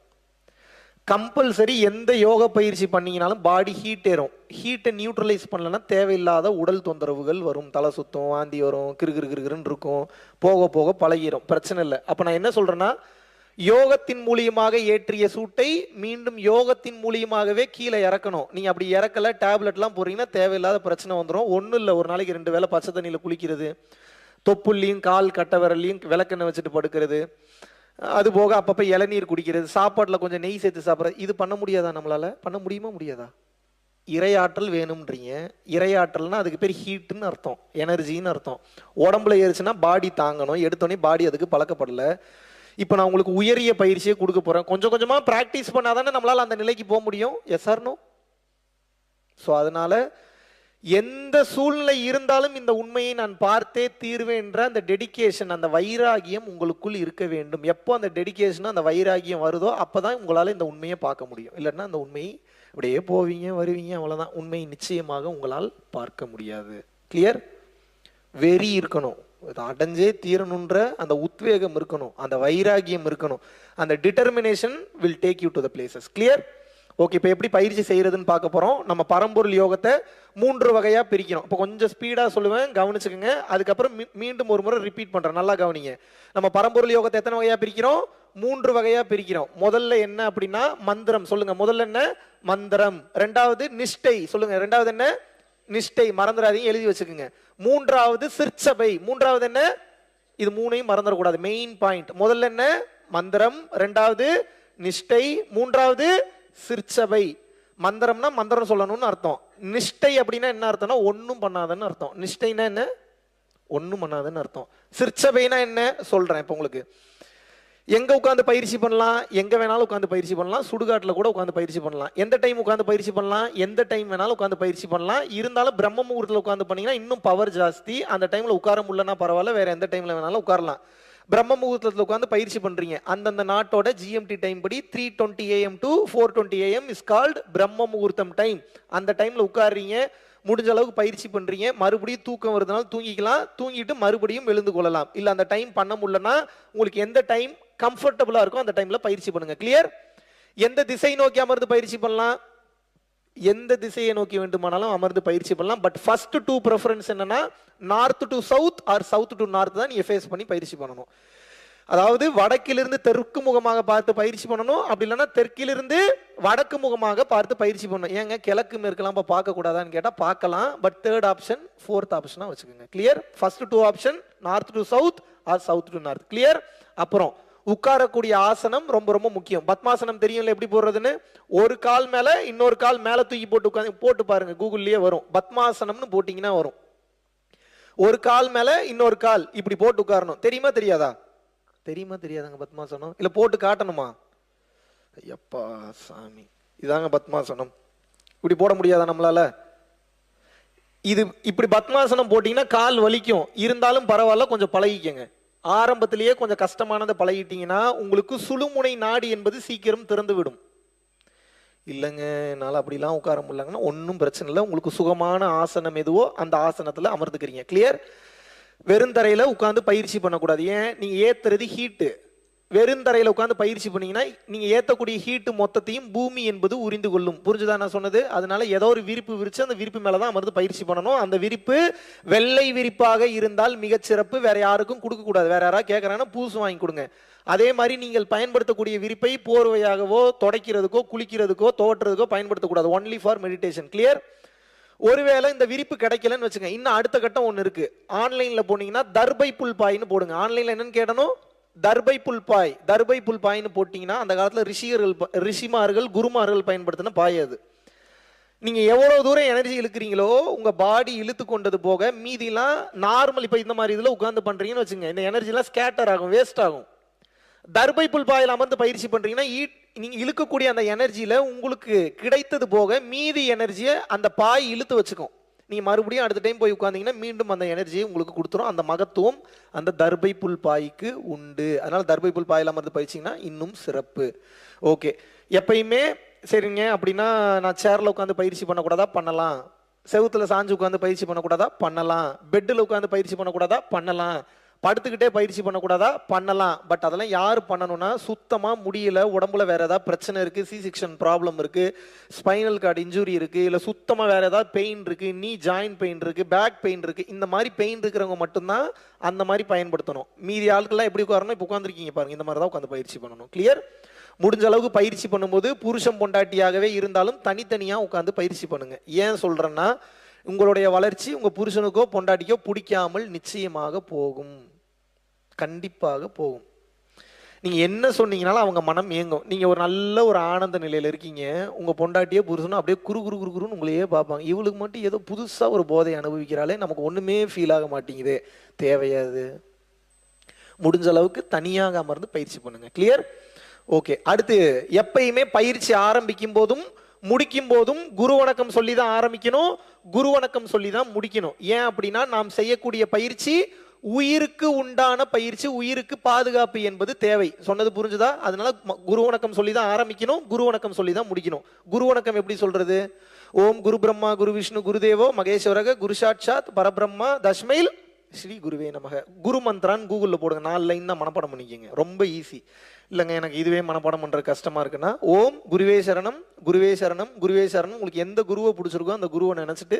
கம்பல்சரி எந்த யோக பயிற்சி பண்ணீங்கனாலும் பாடி ஹீட் ஏறும். ஹீட்டை நியூட்ரலைஸ் பண்ணலன்னா தேவையில்லாத உடல் தொந்தரவுகள் வரும். தலை சுத்தம், வாந்தி வரும், கிருகிருன்னு இருக்கும். போக போக பழகிடும், பிரச்சனை இல்லை. அப்போ நான் என்ன சொல்கிறேன்னா யோகத்தின் மூலியமாக ஏற்றிய சூட்டை மீண்டும் யோகத்தின் மூலியமாகவே கீழே இறக்கணும். நீங்க அப்படி இறக்கல டேப்லெட்லாம் போறீங்கன்னா தேவையில்லாத பிரச்சனை வந்துடும். ஒன்றும் இல்லை, ஒரு நாளைக்கு 2 வேளை பச்சை தண்ணியில் குளிக்கிறது, தொப்புள்ளையும் கால் கட்ட விரல்லையும் விளக்கெண்ணெய் வச்சுட்டு படுக்கிறது, அது போக அப்பப்போ இளநீர் குடிக்கிறது, சாப்பாட்டில் கொஞ்சம் நெய் சேர்த்து சாப்பிட்றது, இது பண்ண முடியாதா? நம்மளால பண்ண முடியுமா? முடியாதா? இறையாற்றல் வேணும்ன்றீங்க. இறையாற்றல்னா அதுக்கு பேர் ஹீட்டுன்னு அர்த்தம், எனர்ஜின்னு அர்த்தம். உடம்புல ஏறிச்சுன்னா பாடி தாங்கணும். எடுத்தோடனே பாடி அதுக்கு பழக்கப்படலை. இப்போ நான் உங்களுக்கு உயரிய பயிற்சியை கொடுக்க போறேன். கொஞ்சம் கொஞ்சமா பிராக்டிஸ் பண்ணாதானே நம்மளால அந்த நிலைக்கு போக முடியும். S R no? ஸோ அதனால எந்த சூழ்நிலை இருந்தாலும் இந்த உண்மையை நான் பார்த்தே தீர்வேன்ற அந்த டெடிகேஷன், அந்த வைராகியம் உங்களுக்குள் இருக்க வேண்டும். எப்போ அந்த டெடிகேஷன் அந்த வைராகியம் வருதோ அப்போதான் உங்களால் இந்த உண்மையை பார்க்க முடியும். இல்லைன்னா அந்த உண்மையை அப்படியே போவீங்க வருவீங்க, அவ்வளோதான். உண்மையை நிச்சயமாக உங்களால் பார்க்க முடியாது. கிளியர்? வெறி இருக்கணும், அடைஞ்சே தீரணுன்ற அந்த உத்வேகம் இருக்கணும், அந்த வைராகியம் இருக்கணும். அந்த determination will take you to the places. Clear? Okay. இப்போ எப்படி பயிற்சி செய்யறதுன்னு பார்க்க போறோம். நம்ம பரம்பொருள் யோகத்தை 3 வகையா பிரிக்கிறோம். இப்போ கொஞ்சம் ஸ்பீடா சொல்லுவேன், கவனிச்சுக்கோங்க. அதுக்கப்புறம் மீண்டும் ஒரு முறை ரிப்பீட் பண்றேன், நல்லா கவனிங்க. நம்ம பரம்பொருள் யோகத்தை எத்தனை வகையா பிரிக்கிறோம்? 3 வகையா பிரிக்கிறோம். முதல்ல என்ன அப்படின்னா மந்திரம். சொல்லுங்க, முதல்ல என்ன? மந்திரம். 2வது நிஷ்டை. சொல்லுங்க, 2வது என்ன? நிஷ்டை. மறந்துடாதீங்க, எழுதி வச்சுக்கோங்க. 3வது சிற்சபை. 3வது என்ன? இது 3ஐயும் மறந்துடக்கூடாது, மெயின் பாயிண்ட். முதல்ல என்ன? மந்திரம். 2வது நிஷ்டை. 3வது சிற்சபை. மந்திரம்னா மந்திரம் சொல்லணும்னு அர்த்தம். நிஷ்டை அப்படின்னா என்ன அர்த்தம்னா ஒன்னும் பண்ணாதன்னு அர்த்தம். நிஷ்டைனா என்ன? ஒன்னும் பண்ணாதன்னு அர்த்தம். சிற்சபைனா என்ன சொல்றேன் இப்போ உங்களுக்கு. எங்க உட்காந்து பயிற்சி பண்ணலாம்? எங்க வேணாலும் உட்காந்து பயிற்சி பண்ணலாம். சுடுகாட்டில் கூட உட்காந்து பயிற்சி பண்ணலாம். எந்த டைம் உட்காந்து பயிற்சி பண்ணலாம்? எந்த டைம் வேணாலும் உட்காந்து பயிற்சி பண்ணலாம். இருந்தாலும் பிரம்ம முகூர்த்தத்தில் உட்காந்து பண்ணீங்கன்னா இன்னும் பவர் ஜாஸ்தி. அந்த டைம்ல உட்கார முடியலன்னா பரவாயில்ல, வேற எந்த டைம்ல வேணாலும் உட்காரலாம். பிரம்ம முகூர்த்தத்தில் உட்காந்து பயிற்சி பண்றீங்க. அந்தந்த நாட்டோட GMT டைம் படி 3:20 AM to 4:20 AM is called பிரம்ம முகூர்த்தம் டைம். அந்த டைம்ல உட்கார்றீங்க, முடிஞ்ச அளவுக்கு பயிற்சி பண்றீங்க. மறுபடியும் தூக்கம் வருதுனால தூங்கிக்கலாம், தூங்கிட்டு மறுபடியும் எழுந்து கொள்ளலாம். இல்ல அந்த டைம் பண்ண முடியலன்னா உங்களுக்கு எந்த டைம் கம்ஃபர்டபுளா இருக்கோ அந்த டைம்ல பயிற்சி பண்ணுங்க. கிளியர்? எந்த திசை நோக்கி அமர்ந்து பயிற்சி பண்ணலாம்? எந்த திசையை நோக்கி வேண்டுமானாலும் அமர்ந்து பயிற்சி பண்ணலாம். பட் ஃபர்ஸ்ட் 2 ப்ரெஃபரன்ஸ் என்னன்னா north to south or south to north தான் நீங்க ஃபேஸ் பண்ணி பயிற்சி பண்ணணும். அதாவது வடக்கிலிருந்து தெற்கு முகமாக பார்த்து பயிற்சி பண்ணணும், அப்படி இல்லைன்னா தெற்கிலிருந்து வடக்கு முகமாக பார்த்து பயிற்சி பண்ணணும். ஏங்க கிழக்கு மேற்கெல்லாம் பார்க்க கூடாதான்னு கேட்டா பார்க்கலாம், பட் தேர்ட் ஆப்ஷன் ஃபோர்த் ஆப்ஷனா வச்சுக்கோங்க. Clear? First 2 option north to south or south to north. Clear? அப்புறம் உட்காரக்கூடிய ஆசனம் ரொம்ப ரொம்ப முக்கியம். பத்மாசனம் தெரியும்ல எப்படி போடுறதுன்னு? ஒரு கால் மேல இன்னொரு கால் மேல தூக்கி போட்டு உட்காந்து போட்டு பாருங்க, கூகுள்லயே வரும். பத்மாசனம்னு போட்டீங்கன்னா வரும். ஒரு கால் மேல இன்னொரு கால் இப்படி போட்டு உட்காரணும். தெரியுமா தெரியாதா? தெரியுமா தெரியாதாங்க பத்மாசனம்? இல்ல போட்டு காட்டணுமா? ஐயப்பா சாமி, இதாங்க பத்மாசனம். இப்படி போட முடியாதா நம்மளால? இது இப்படி பத்மாசனம் போட்டீங்கன்னா கால் வலிக்கும், இருந்தாலும் பரவாயில்ல, கொஞ்சம் பழகிக்கங்க. ஆரம்பத்திலேயே கொஞ்சம் கஷ்டமானதை பழகிட்டீங்கன்னா உங்களுக்கு சுழுமுனை நாடி என்பது சீக்கிரம் திறந்து விடும். இல்லைங்க என்னால் அப்படிலாம் உட்கார முடியலங்கன்னா ஒன்றும் பிரச்சனை இல்லை. உங்களுக்கு சுகமான ஆசனம் எதுவோ அந்த ஆசனத்தில் அமர்ந்துக்கிறீங்க. கிளியர்? வெறுந்தரையில் உட்காந்து பயிற்சி பண்ணக்கூடாது. ஏன்? நீங்கள் ஏற்றுறது ஹீட்டு. வெறுந்தரையில் உட்காந்து பயிற்சி பண்ணீங்கன்னா நீங்கள் ஏற்றக்கூடிய ஹீட்டு மொத்தத்தையும் பூமி என்பது உறிந்து கொள்ளும். புரிஞ்சுதா நான் சொன்னது? அதனால ஏதோ ஒரு விரிப்பு விரிச்சு அந்த விரிப்பு மேலே தான் அமர்ந்து பயிற்சி பண்ணணும். அந்த விரிப்பு வெள்ளை விரிப்பாக இருந்தால் மிகச்சிறப்பு. வேற யாருக்கும் கொடுக்கக்கூடாது. வேற யாராவது கேட்குறாங்கன்னா பூசு வாங்கி கொடுங்க. அதே மாதிரி நீங்கள் பயன்படுத்தக்கூடிய விரிப்பை போர்வையாகவோ துடைக்கிறதுக்கோ குளிக்கிறதுக்கோ துவட்டுறதுக்கோ பயன்படுத்தக்கூடாது. Only for meditation. கிளியர்? ஒருவேளை இந்த விரிப்பு கிடைக்கலன்னு வச்சுங்க, இன்னும் அடுத்த கட்டம் ஒன்று இருக்கு. ஆன்லைன்ல போனீங்கன்னா தர்பை புல் பாய்னு போடுங்க. ஆன்லைன்ல என்னன்னு கேட்டணும்? தர்பை புல் பாய். தர்பை புல் பாய்னு போட்டீங்கன்னா அந்த காலத்தில் ரிஷிமார்கள் குருமார்கள் பயன்படுத்தின பாய் அது. நீங்க எவ்வளவு தூரம் எனர்ஜி இழுக்கிறீங்களோ உங்க பாடி இழுத்து கொண்டது போக மீதிலாம் நார்மல். இப்ப இந்த மாதிரி இதுல உட்கார்ந்து பண்றீங்கன்னு வச்சுங்க, இந்த எனர்ஜிலாம் ஸ்கேட்டர் ஆகும், வேஸ்ட் ஆகும். தர்பை புல் பாயில் அமர்ந்து பயிற்சி பண்றீங்கன்னா நீங்க இழுக்கக்கூடிய அந்த எனர்ஜியில உங்களுக்கு கிடைத்தது போக மீதி எனர்ஜியை அந்த பாய் இழுத்து வச்சுக்கும். நீங்க மறுபடியும் அடுத்த டைம் போய் உட்கார்ந்தீங்கன்னா மீண்டும் அந்த எனர்ஜியை உங்களுக்கு கொடுத்துரும். அந்த மகத்துவம் அந்த தர்பை புல் பாய்க்கு உண்டு. அதனால தர்பை புல் பாயில் அமர்ந்து பயிற்சிங்கன்னா இன்னும் சிறப்பு. ஓகே, எப்பயுமே சரிங்க அப்படின்னா நான் சேர்ல உட்காந்து பயிற்சி பண்ணக்கூடாதா? பண்ணலாம். செவுத்துல சாஞ்சு உட்காந்து பயிற்சி பண்ணக்கூடாதா? பண்ணலாம். பெட்டில் உட்காந்து பயிற்சி பண்ணக்கூடாதா? பண்ணலாம். படுத்துக்கிட்டே பயிற்சி பண்ணக்கூடாதா? பண்ணலாம். பட் அதெல்லாம் யார் பண்ணணும்னா சுத்தமா முடியல, உடம்புல வேற ஏதாவது பிரச்சனை இருக்கு, C-செக்ஷன் ப்ராப்ளம் இருக்கு, ஸ்பைனல் கார்டு இன்ஜுரி இருக்கு, இல்ல சுத்தமா வேற ஏதாவது பெயின் இருக்கு, நீ ஜாயின்ட் பெயின் இருக்கு, பேக் பெயின் இருக்கு, இந்த மாதிரி பெயின் இருக்கிறவங்க மட்டும்தான் அந்த மாதிரி பயன்படுத்தணும். மீதி ஆட்கள்லாம் எப்படி உட்காரணும்? இப்போ உட்காந்துருக்கீங்க பாருங்க, இந்த மாதிரி தான் உட்காந்து பயிற்சி பண்ணணும். கிளியர்? முடிஞ்ச அளவுக்கு பயிற்சி பண்ணும்போது புருஷன் பொண்டாட்டியாகவே இருந்தாலும் தனித்தனியா உட்காந்து பயிற்சி பண்ணுங்க. ஏன் சொல்றேன்னா உங்களுடைய வளர்ச்சி உங்க புருஷனுக்கோ பொண்டாட்டிக்கோ பிடிக்காமல் நிச்சயமாக போகும், கண்டிப்பாக போகும். நீங்க என்ன சொன்னீங்கனாலும் அவங்க மனம் ஏங்கும். நீங்க ஒரு நல்ல ஒரு ஆனந்த நிலையில இருக்கீங்க, உங்க பொண்டாட்டியோ புருஷனும் அப்படியே குறு குறு குறு குருன்னு உங்களையே பார்ப்பாங்க. இவளுக்கு மட்டும் ஏதோ புதுசா ஒரு போதை அனுபவிக்கிறாளே, நமக்கு ஒண்ணுமே ஃபீல் ஆக மாட்டேங்குது. தேவையாது. முடிஞ்ச அளவுக்கு தனியாக அமர்ந்து பயிற்சி பண்ணுங்க. கிளியர்? ஓகே. அடுத்து எப்பயுமே பயிற்சி ஆரம்பிக்கும் போதும் முடிக்கும் போதும் குரு வணக்கம் சொல்லி தான் ஆரம்பிக்கணும், குரு வணக்கம் சொல்லி தான் முடிக்கணும். ஏன் அப்படின்னா நாம் செய்யக்கூடிய பயிற்சி உயிருக்கு உண்டான பயிற்சி, உயிருக்கு பாதுகாப்பு என்பது தேவை. சொன்னது புரிஞ்சுதா? அதனால குரு வணக்கம் சொல்லி தான் ஆரம்பிக்கணும், குரு வணக்கம் சொல்லி தான் முடிக்கணும். குரு வணக்கம் எப்படி சொல்றது? ஓம் குரு பிரம்மா குரு விஷ்ணு குருதேவோ மகேஸ்வரக குரு சாட்சாத் பரபிரம்மா தஸ்மைல் ஸ்ரீ குருவே நமக. குரு மந்த்ரான்னு கூகுளில் போடுங்க, 4 லைன் தான் மனப்பாடம் பண்ணிக்கோங்க, ரொம்ப ஈஸி. இல்லைங்க எனக்கு இதுவே மனப்பாடம் பண்ணுற கஷ்டமா இருக்குன்னா ஓம் குருவே சரணம் குருவே சரணம் குருவே சரணம். உங்களுக்கு எந்த குருவை பிடிச்சிருக்கோ அந்த குருவை நினைச்சிட்டு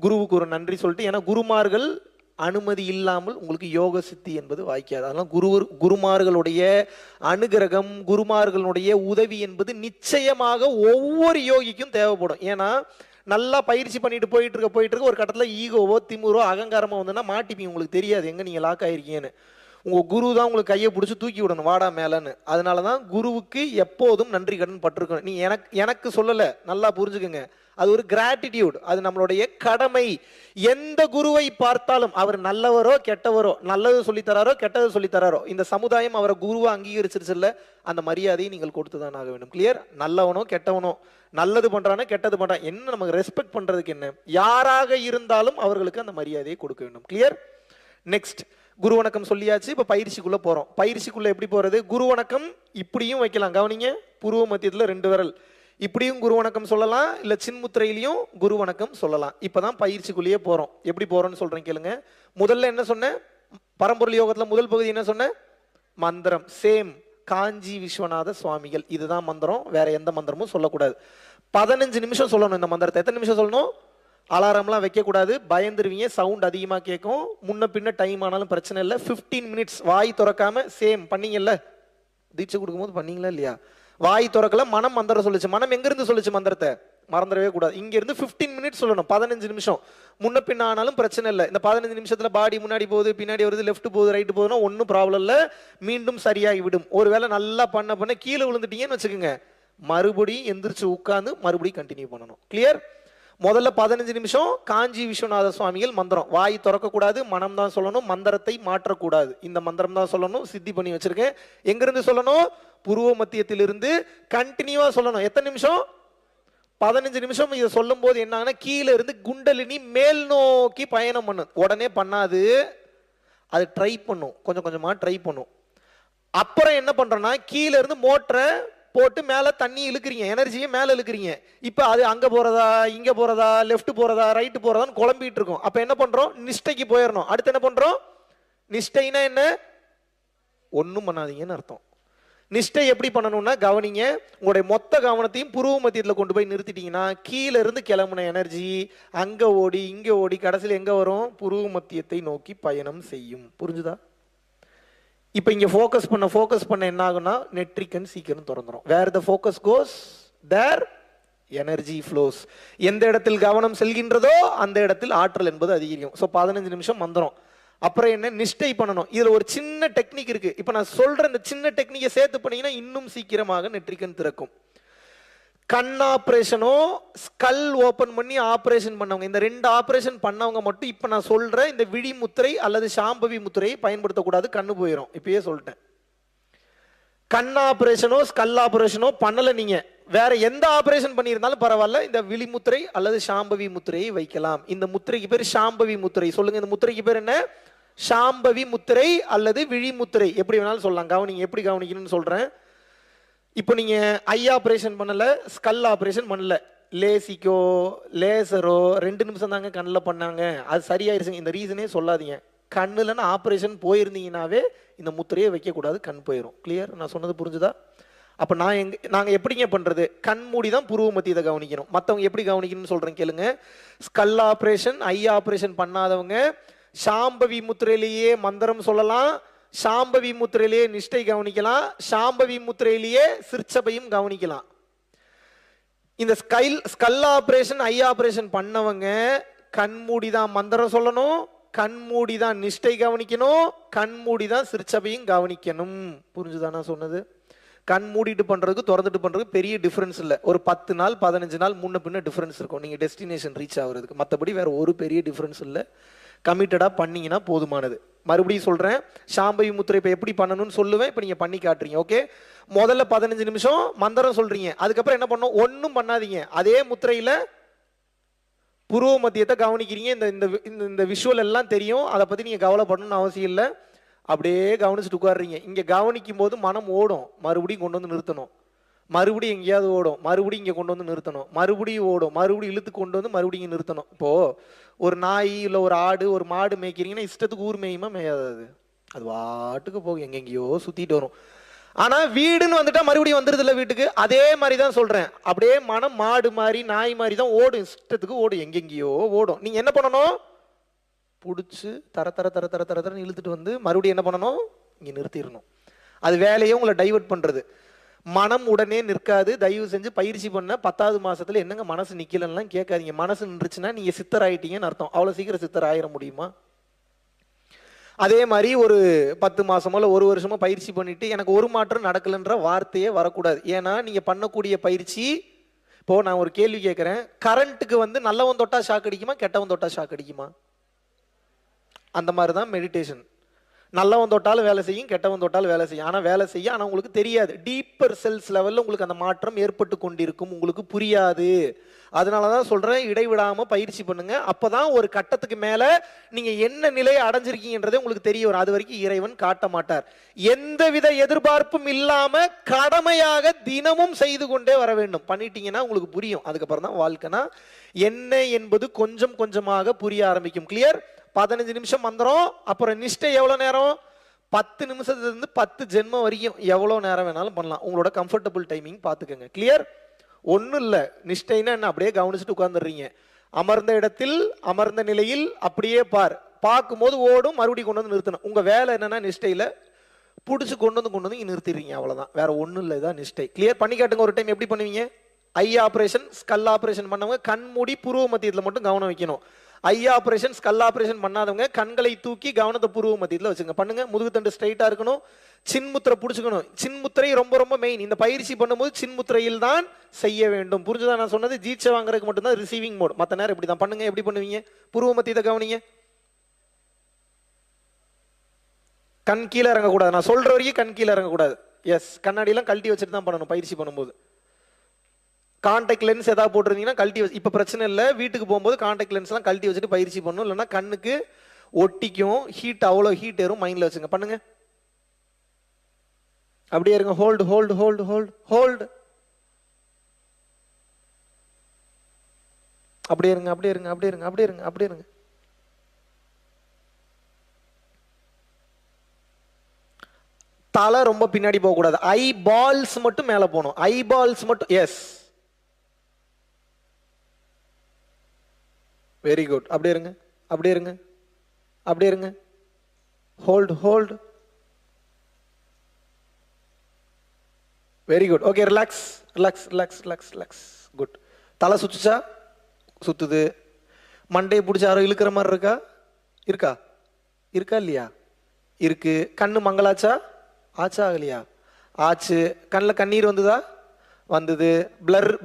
குருவுக்கு ஒரு நன்றி சொல்லிட்டு, ஏன்னா குருமார்கள் அனுமதி இல்லாமல் உங்களுக்கு யோக சித்தி என்பது வாய்க்காது. அதெல்லாம் குருமார்களுடைய அனுகிரகம், குருமார்களுடைய உதவி என்பது நிச்சயமாக ஒவ்வொரு யோகிக்கும் தேவைப்படும். ஏன்னா நல்லா பயிற்சி பண்ணிட்டு போயிட்டு இருக்க ஒரு கட்டத்தில் ஈகோவோ திமுறோ அகங்காரமோ வந்துன்னா மாட்டிப்பீங்க. உங்களுக்கு தெரியாது எங்க நீங்க லாக் ஆயிருக்கீங்கன்னு. உங்க குரு தான் உங்களுக்கு கையை பிடிச்சி தூக்கி விடணும், வாடா மேலன்னு. அதனாலதான் குருவுக்கு எப்போதும் நன்றி கடன் பட்டிருக்கணும். நீ எனக்கு சொல்லல, நல்லா புரிஞ்சுக்குங்க. அது ஒரு கிராட்டிடியூட், அது நம்மளுடைய கடமை. எந்த குருவை பார்த்தாலும் அவர் நல்லவரோ கெட்டவரோ, நல்லது சொல்லித்தராரோ கெட்டது சொல்லித்தராரோ, இந்த சமுதாயம் அவரை குருவை அங்கீகரிச்சிருச்சுல்ல, அந்த மரியாதையை நீங்கள் கொடுத்துதான் ஆக வேண்டும். கிளியர்? நல்லவனோ கெட்டவனோ, நல்லது பண்றானோ கெட்டது பண்றான், என்ன நமக்கு ரெஸ்பெக்ட் பண்றதுக்கு என்ன, யாராக இருந்தாலும் அவர்களுக்கு அந்த மரியாதையை கொடுக்க வேண்டும். கிளியர்? நெக்ஸ்ட், குரு வணக்கம் சொல்லியாச்சு. இப்ப பயிற்சிக்குள்ள போறோம். பயிற்சிக்குள்ள எப்படி போறது? குரு வணக்கம் இப்படியும் வைக்கலாம். கவனிங்க, புருவ மத்தியத்துல 2 விரல் இப்படியும் குரு வணக்கம் சொல்லலாம், இல்ல சின்முத்திரையிலையும் குரு வணக்கம் சொல்லலாம். இப்பதான் பயிற்சிக்குள்ளேயே போறோம். எப்படி போறோம்னு சொல்றேன் கேளுங்க. முதல்ல என்ன சொன்னேன்? பரம்பொருள் யோகத்துல முதல் பகுதி என்ன சொன்னேன்? மந்திரம். சேம் காஞ்சி விஸ்வநாத சுவாமிகள், இதுதான் மந்திரம். வேற எந்த மந்திரமும் சொல்லக்கூடாது. 15 நிமிஷம் சொல்லணும் இந்த மந்திரத்தை. எத்தனை நிமிஷம் சொல்லணும்? அலாரம்லாம் வைக்கக்கூடாது, பயந்துருவீங்க, சவுண்ட் அதிகமாக கேட்கும். முன்ன பின்ன டைம் ஆனாலும் பிரச்சனை இல்லை. 15 மினிட்ஸ் வாய் திறக்காம. சேம் பண்ணீங்கல்ல, தீட்சை கொடுக்கும்போது பண்ணீங்களா இல்லையா? வாய் திறக்கல, மனம் மந்திரம் சொல்லுச்சு. மனம் எங்கிருந்து சொல்லுச்சு மந்திரத்தை? மறந்துடவே கூடாது. இங்க இருந்து 15 மினிட்ஸ் சொல்லணும். 15 நிமிஷம் முன்ன பின்ன ஆனாலும் பிரச்சனை இல்லை. இந்த 15 நிமிஷத்துல பாடி முன்னாடி போகுது, பின்னாடி வருது, லெஃப்ட் போகுது, ரைட் போகுதுன்னா ஒன்றும் ப்ராப்ளம் இல்லை, மீண்டும் சரியாகி விடும். ஒருவேளை நல்லா பண்ண கீழே விழுந்துட்டீங்கன்னு வச்சுக்கோங்க, மறுபடியும் எந்திரிச்சு உட்காந்து மறுபடியும் கண்டினியூ பண்ணணும். கிளியர்? முதல்ல 15 நிமிஷம் காஞ்சி விஸ்வநாத சுவாமிகள் மந்திரம். வாய் திறக்கக்கூடாது, மனம் தான் சொல்லணும், மந்திரத்தை மாற்றக்கூடாது. இந்த மந்திரம் தான் சொல்லணும். சித்தி பண்ணி வச்சிருக்கேன். எங்கிருந்து சொல்லணும்? புருவ மத்தியத்திலிருந்து கண்டினியூவா சொல்லணும். எத்தனை நிமிஷம்? 15 நிமிஷம். இதை சொல்லும் போது என்ன, கீழே இருந்து குண்டலினி மேல் நோக்கி பயணம் பண்ணு. உடனே பண்ணாது, அது ட்ரை பண்ணும், கொஞ்சம் கொஞ்சமா ட்ரை பண்ணும். அப்புறம் என்ன பண்றோம்னா, கீழே இருந்து மோட்டரை போட்டு மேல தண்ணி இழுக்கிறீங்க, எனர்ஜியை மேல இழுக்கிறீங்க. இப்ப அது அங்க போறதா, இங்க போறதா, லெஃப்ட் போறதா, ரைட் போறதான்னு குழம்பிட்டு இருக்கும். அப்ப என்ன பண்றோம்? நிஷ்டைக்கு போயிடணும். அடுத்து என்ன பண்றோம்? நிஷ்டைனா என்ன? ஒன்னும் பண்ணாதீங்கன்னு அர்த்தம். நிஷ்டை எப்படி பண்ணணும்னா, கவனிங்க, உங்களுடைய மொத்த கவனத்தையும் புருவ மத்தியத்தில் கொண்டு போய் நிறுத்திட்டீங்கன்னா, கீழே இருந்து கிளம்புன எனர்ஜி அங்க ஓடி இங்க ஓடி கடைசியில் எங்க வரும்? புருவ மத்தியத்தை நோக்கி பயணம் செய்யும். புரிஞ்சுதா? இப்போ இங்க ஃபோக்கஸ் பண்ண என்ன ஆகும்னா, நெட்ரிக்கன் சீக்கிரம் திறந்துரும். Where the focus goes there energy flows. எந்த இடத்தில் கவனம் செல்கின்றதோ அந்த இடத்தில் ஆற்றல் என்பது அதிகரிக்கும். ஸோ 15 நிமிஷம் மந்திரம். அப்புறம் என்ன? நிஷ்டை பண்ணணும். இதுல ஒரு சின்ன டெக்னிக் இருக்கு. இப்ப நான் சொல்ற இந்த சின்ன டெக்னிக்கை சேர்த்து பண்ணீங்கன்னா இன்னும் சீக்கிரமாக நெட்ரிக்கன் திறக்கும். கண் ஆபரேஷனோ ஸ்கல் ஓபன் பண்ணி ஆபரேஷன் பண்ணவங்க, இந்த 2 ஆபரேஷன் பண்ணவங்க மட்டும் இப்ப நான் சொல்ற இந்த விழி முத்திரை அல்லது சாம்பவி முத்திரையை பயன்படுத்தக்கூடாது, கண்ணு போயிடும். இப்பயே சொல்லிட்டேன். கண் ஆபரேஷனோ ஸ்கல் ஆபரேஷனோ பண்ணல, நீங்க வேற எந்த ஆபரேஷன் பண்ணியிருந்தாலும் பரவாயில்ல, இந்த விழி முத்திரை அல்லது சாம்பவி முத்திரையை வைக்கலாம். இந்த முத்திரைக்கு பேர் சாம்பவி முத்திரை. சொல்லுங்க, இந்த முத்திரைக்கு பேர் என்ன? சாம்பவி முத்திரை அல்லது விழி முத்திரை, எப்படி வேணாலும் சொல்லலாம். கவனிங்க, எப்படி கவனிக்கணும்னு சொல்றேன். இப்போ நீங்க ஐ ஆபரேஷன் பண்ணல, ஸ்கல் ஆபரேஷன் பண்ணல, லேசிக்கோ லேசரோ 2 நிமிஷம் தாங்க கண்ணில் பண்ணாங்க, அது சரியாயிருச்சுங்க, இந்த ரீசனே சொல்லாதீங்க. கண்ணுலன்னு ஆபரேஷன் போயிருந்தீங்கன்னாவே இந்த முத்திரையை வைக்கக்கூடாது, கண் போயிடும். கிளியர்? நான் சொன்னது புரிஞ்சுதா? அப்ப நாங்க எப்படிங்க பண்றது? கண் மூடி தான் புருவ மத்தியத்தை கவனிக்கணும். மற்றவங்க எப்படி கவனிக்கணும்னு சொல்றேன் கேளுங்க. ஸ்கல் ஆபரேஷன் ஐ ஆபரேஷன் பண்ணாதவங்க சாம்பவி முத்திரையிலேயே மந்திரம் சொல்லலாம், சாம்பவி முத்திரையிலேயே நிஷ்டை கவனிக்கலாம், சாம்பவி முத்திரையிலேயே சிற்சபையும் கவனிக்கலாம். இந்த ஸ்கல் ஆபரேஷன் ஐ ஆபரேஷன் பண்ணவங்க கண்மூடி தான் மந்திரம் சொல்லணும், கண்மூடி தான் நிஷ்டை கவனிக்கணும், கண்மூடி தான் சிற்சபையும் கவனிக்கணும். புரிஞ்சுதா நான் சொன்னது? கண் மூடிட்டு பண்றதுக்கு திறந்துட்டு பண்றதுக்கு பெரிய டிஃபரன்ஸ் இல்லை. ஒரு 10 நாள் 15 நாள் முன்ன பின்ன டிஃபரன்ஸ் இருக்கும் நீங்க டெஸ்டினேஷன் ரீச் ஆகுறதுக்கு. மற்றபடி வேற ஒரு பெரிய டிஃபரன்ஸ் இல்லை. கமிட்டடா பண்ணீங்கன்னா போதுமானது. மறுபடியும் சொல்றேன், சாம்பவி முத்திரை இப்ப எப்படி பண்ணணும்னு சொல்லுவேன், இப்ப நீங்க பண்ணி காட்டுறீங்க. ஓகே, முதல்ல 15 நிமிஷம் மந்திரம் சொல்றீங்க, அதுக்கப்புறம் என்ன பண்ணும்? ஒன்னும் பண்ணாதீங்க, அதே முத்திரையில புருவ மத்தியத்தை கவனிக்கிறீங்க. இந்த விஷுவல் எல்லாம் தெரியும், அதை பத்தி நீங்க கவலைப்படணும்னு அவசியம் இல்லை. அப்படியே கவனிச்சுட்டு உட்காடுறீங்க. இங்க கவனிக்கும் போது மனம் ஓடும், மறுபடியும் கொண்டு வந்து நிறுத்தணும், மறுபடியும் எங்கேயாவது ஓடும், மறுபடியும் இங்க கொண்டு வந்து நிறுத்தணும், மறுபடியும் ஓடும், மறுபடியும் இழுத்து கொண்டு வந்து மறுபடியும் இங்க நிறுத்தணும். இப்போ ஒரு நாய் இல்ல ஒரு ஆடு ஒரு மாடு மேய்க்கிறீங்கன்னா இஷ்டத்துக்கு ஊர் மேயுமா? மேயாது. அது வாட்டுக்கு போகும், எங்கெங்கயோ சுத்திட்டு வரும். ஆனா வீடுன்னு வந்துட்டா மறுபடியும் வந்துருது இல்ல வீட்டுக்கு. அதே மாதிரிதான் சொல்றேன், அப்படியே மனம் மாடு மாதிரி நாய் மாதிரி தான் ஓடும், இஷ்டத்துக்கு ஓடும், எங்கெங்கயோ ஓடும். நீங்க என்ன பண்ணணும்? பிடிச்சி தர தர தர தர தர தரன்னு இழுத்துட்டு வந்து மறுபடியும் என்ன பண்ணணும்? இங்க நிறுத்திடணும். அது வேலையே உங்களை டைவர்ட் பண்றது. மனம் உடனே நிற்காது. தயவு செஞ்சு பயிற்சி பண்ண 10வது மாசத்துல என்னங்க மனசு நிக்கலன்னா கேட்காதீங்க. மனசு நின்றுச்சுன்னா நீங்க சித்தர் ஆயிட்டீங்கன்னு அர்த்தம். அவ்வளவு சீக்கிரம் சித்தர் ஆயிட முடியுமா? அதே மாதிரி ஒரு 10 மாசமோ இல்லை 1 வருஷமோ பயிற்சி பண்ணிட்டு எனக்கு ஒரு மாற்றம் நடக்கலன்ற வார்த்தையே வரக்கூடாது. ஏன்னா நீங்க பண்ணக்கூடிய பயிற்சி, இப்போ நான் ஒரு கேள்வி கேட்கிறேன், கரண்ட்டுக்கு வந்து நல்லவன் தொட்டா ஷாக் அடிக்குமா, கெட்டவன் தொட்டா ஷாக் அடிக்குமா? அந்த மாதிரி தான் மெடிடேஷன். நல்லவன் தொட்டாலும் வேலை செய்யும், கெட்டவன் தொட்டாலும் வேலை செய்யும். ஆனால் வேலை செய்யும், ஆனால் உங்களுக்கு தெரியாது. டீப்பர் செல்ஸ் லெவலில் உங்களுக்கு அந்த மாற்றம் ஏற்பட்டு கொண்டிருக்கும், உங்களுக்கு புரியாது. அதனால தான் சொல்கிறேன், இடைவிடாமல் பயிற்சி பண்ணுங்க. அப்போ தான் ஒரு கட்டத்துக்கு மேலே நீங்கள் என்ன நிலையை அடைஞ்சிருக்கீங்கன்றதே உங்களுக்கு தெரிய வரும். அது வரைக்கும் இறைவன் காட்ட மாட்டார். எந்தவித எதிர்பார்ப்பும் இல்லாமல் கடமையாக தினமும் செய்து கொண்டே வர வேண்டும். பண்ணிட்டீங்கன்னா உங்களுக்கு புரியும். அதுக்கப்புறம் தான் வாழ்க்கைனா என்ன என்பது கொஞ்சம் கொஞ்சமாக புரிய ஆரம்பிக்கும். கிளியர்? 15 நிமிஷம் மந்திரம், அப்புறம் நிஷ்டை எவ்வளோ நேரம்? 10 நிமிஷத்துலேருந்து 10 ஜென்மம் வரைக்கும் எவ்வளோ நேரம் வேணாலும் பண்ணலாம். உங்களோட கம்ஃபர்டபுள் டைமிங் பார்த்துக்கோங்க. கிளியர்? ஒன்றும் இல்லை, நிஷ்டைன்னா என்ன, அப்படியே கவனிச்சுட்டு உட்காந்துடுறீங்க. அமர்ந்த இடத்தில் அமர்ந்த நிலையில் அப்படியே பார்க்கும்போது ஓடும், மறுபடியும் கொண்டு வந்து நிறுத்தணும். உங்கள் வேலை என்னென்னா நிஷ்டையில் பிடிச்சி கொண்டு வந்து இங்கே நிறுத்திடுறீங்க, அவ்வளோதான். வேற ஒன்றும் இல்லை, இதான் நிஷ்டை. கிளியர்? பண்ணி காட்டுங்க ஒரு டைம். எப்படி பண்ணுவீங்க? ஐ ஆப்ரேஷன், ஸ்கல் ஆப்ரேஷன் பண்ணவங்க கண் மூடி புருவ மத்தியத்தில் மட்டும் கவனம் வைக்கணும். ஐ ஆப்ரேஷன், ஸ்கல் ஆப்ரேஷன் பண்ணாதவங்க கண்களை தூக்கி கவனத்தை புருவ மத்தியத்தில் வச்சுங்க. பண்ணுங்க. முதுகுத்தண்டு ஸ்ட்ரைட்டா இருக்கணும். சின்முத்திரை பிடிச்சிக்கணும். சின்முத்திரை ரொம்ப ரொம்ப மெயின். இந்த பயிற்சி பண்ணும்போது சின்முத்திரையில் தான் செய்ய வேண்டும். புரிஞ்சுதான் நான் சொன்னது? ஜீட்சை வாங்குறதுக்கு மட்டும்தான் ரிசீவிங் மோட். மற்ற நேரம் இப்படி தான் பண்ணுங்க. எப்படி பண்ணுவீங்க? புருவ மத்தியத்தை கவனிங்க. கண் கீழே இறங்கக்கூடாது. நான் சொல்ற வரைக்கும் கண் கீழே இறங்கக்கூடாது. எஸ், கண்ணாடியெல்லாம் கழட்டி வச்சுட்டு தான் பண்ணணும் பயிற்சி பண்ணும்போது. கான்டாக்ட் லென்ஸ் ஏதாவது போட்டிருந்தீங்கன்னா கழட்டி வச்சு, இப்போ பிரச்சனை இல்லை. வீட்டுக்கு போகும்போது கான்டாக்ட் லென்ஸ்லாம் கழட்டி வச்சுட்டு பயிற்சி பண்ணணும். இல்லைன்னா கண்ணுக்கு ஒட்டிக்கும், ஹீட், அவ்வளோ ஹீட் ஏறும். மைண்டில் வச்சுங்க. பண்ணுங்க. அப்படியே இருங்க. Hold hold hold hold hold. அப்படியே இருங்க, அப்படியே இருங்க, அப்படியே இருங்க, அப்படியே இருங்க, அப்படியே இருங்க. தலை ரொம்ப பின்னாடி போகக்கூடாது. ஐ பால்ஸ் மட்டும் மேலே போகணும். ஐ பால்ஸ் மட்டும். Yes, very good. அப்படியே இருங்க, அப்படியே இருங்க, அப்படியே இருங்க. Hold hold. Very good. Okay, relax relax relax relax relax. Good. தலை சுத்துச்சா? சுத்துது. மண்டையை பிடிச்ச யாரோ இழுக்கிற மாதிரி இருக்கா? இருக்கா? இருக்கா இல்லையா? இருக்கு. கண்ணு மங்களாச்சா? ஆச்சா ஆகலையா? ஆச்சு. கண்ணில் கண்ணீர் வந்ததா? வந்தது.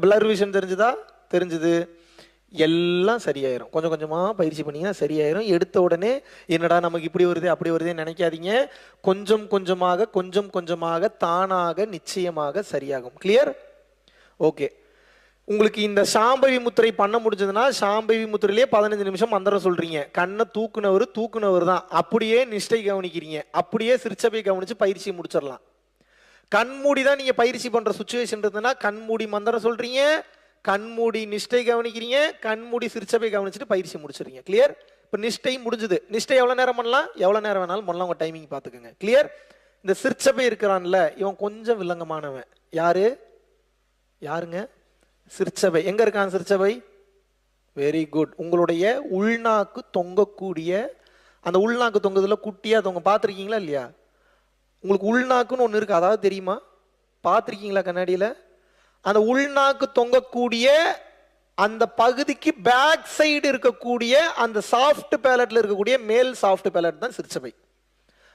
பிளர் விஷன் தெரிஞ்சுதா? தெரிஞ்சுது. எல்லாம் சரியாயிரும். கொஞ்சம் கொஞ்சமாக பயிற்சி பண்ணிங்கன்னா சரியாயிரும். எடுத்த உடனே என்னடா நமக்கு இப்படி வருது அப்படி வருதே நினைக்காதீங்க. கொஞ்சம் கொஞ்சமாக கொஞ்சம் கொஞ்சமாக தானாக நிச்சயமாக சரியாகும். கிளியர்? ஓகே. உங்களுக்கு இந்த சாம்பவி முத்திரை பண்ண முடிஞ்சதுன்னா சாம்பவி முத்திரையிலே 15 நிமிஷம் மந்திரம் சொல்றீங்க. கண்ணை தூக்குனவர் தான். அப்படியே நிஷ்டை கவனிக்கிறீங்க. அப்படியே சிரிச்சபை கவனிச்சு பயிற்சி முடிச்சிடலாம். கண்மூடி தான் நீங்க பயிற்சி பண்ற சுச்சுவேஷன் இருந்ததுன்னா கண்மூடி மந்திரம் சொல்றீங்க, கண்மூடி நிஷ்டை கவனிக்கிறீங்க, கண்மூடி சிரிச்சபை கவனிச்சுட்டு பயிற்சி முடிச்சிருங்க. கிளியர்? இப்போ நிஷ்டை முடிஞ்சுது. நிஷ்டை எவ்வளோ நேரம் பண்ணலாம்? எவ்வளோ நேரம் வேணாலும் பண்ணலாம். உங்கள் டைமிங் பார்த்துக்கோங்க. கிளியர்? இந்த சிரிச்சபை இருக்கிறான்ல, இவன் கொஞ்சம் வில்லங்கமானவன். யாருங்க? சிரிச்சபை. எங்க இருக்கான் சிரிச்சபை? Very good. உங்களுடைய உள்நாக்கு தொங்கக்கூடிய அந்த உள்நாக்கு தொங்குதுல குட்டியா தொங்க பார்த்துருக்கீங்களா இல்லையா? உங்களுக்கு உள்நாக்குன்னு ஒன்று இருக்கு, அதாவது தெரியுமா? பார்த்துருக்கீங்களா கண்ணாடியில்? அந்த உள்நாக்கு தொங்கக்கூடிய அந்த பகுதிக்கு பேக் சைடு இருக்கக்கூடிய அந்த சாஃப்ட் பேலட்ல இருக்கக்கூடிய மேல் சாஃப்ட் பேலட் தான் சிரிச்சபை.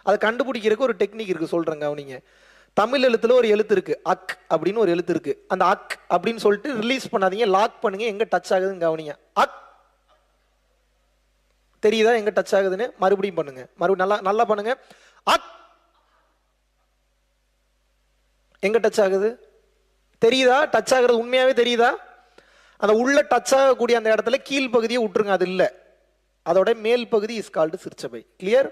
அதை கண்டுபிடிக்கிறதுக்கு ஒரு டெக்னிக் இருக்கு, சொல்றேங்க. அவனிங்க தமிழ் எழுத்துல ஒரு எழுத்து இருக்கு, அக் அப்படின்னு ஒரு எழுத்து இருக்கு. அந்த அக் அப்படின்னு சொல்லிட்டு ரிலீஸ் பண்ணாதீங்க, லாக் பண்ணுங்க. எங்க டச் ஆகுதுன்னு கவனிங்க. அக் தெரியுதா எங்க டச் ஆகுதுன்னு? மறுபடியும் பண்ணுங்க. மறுபடியும் நல்லா பண்ணுங்க. அக் எங்க டச் ஆகுது? தெரியுதா? டச் ஆகுறது உண்மையாவே தெரியுதா? அந்த உள்ள டச் ஆகக்கூடிய அந்த இடத்துல கீழ் பகுதியை விட்டுருங்க, அது இல்லை. அதோட மேல் பகுதி இஸ் கால்டு சிரிச்சபை. கிளியர்?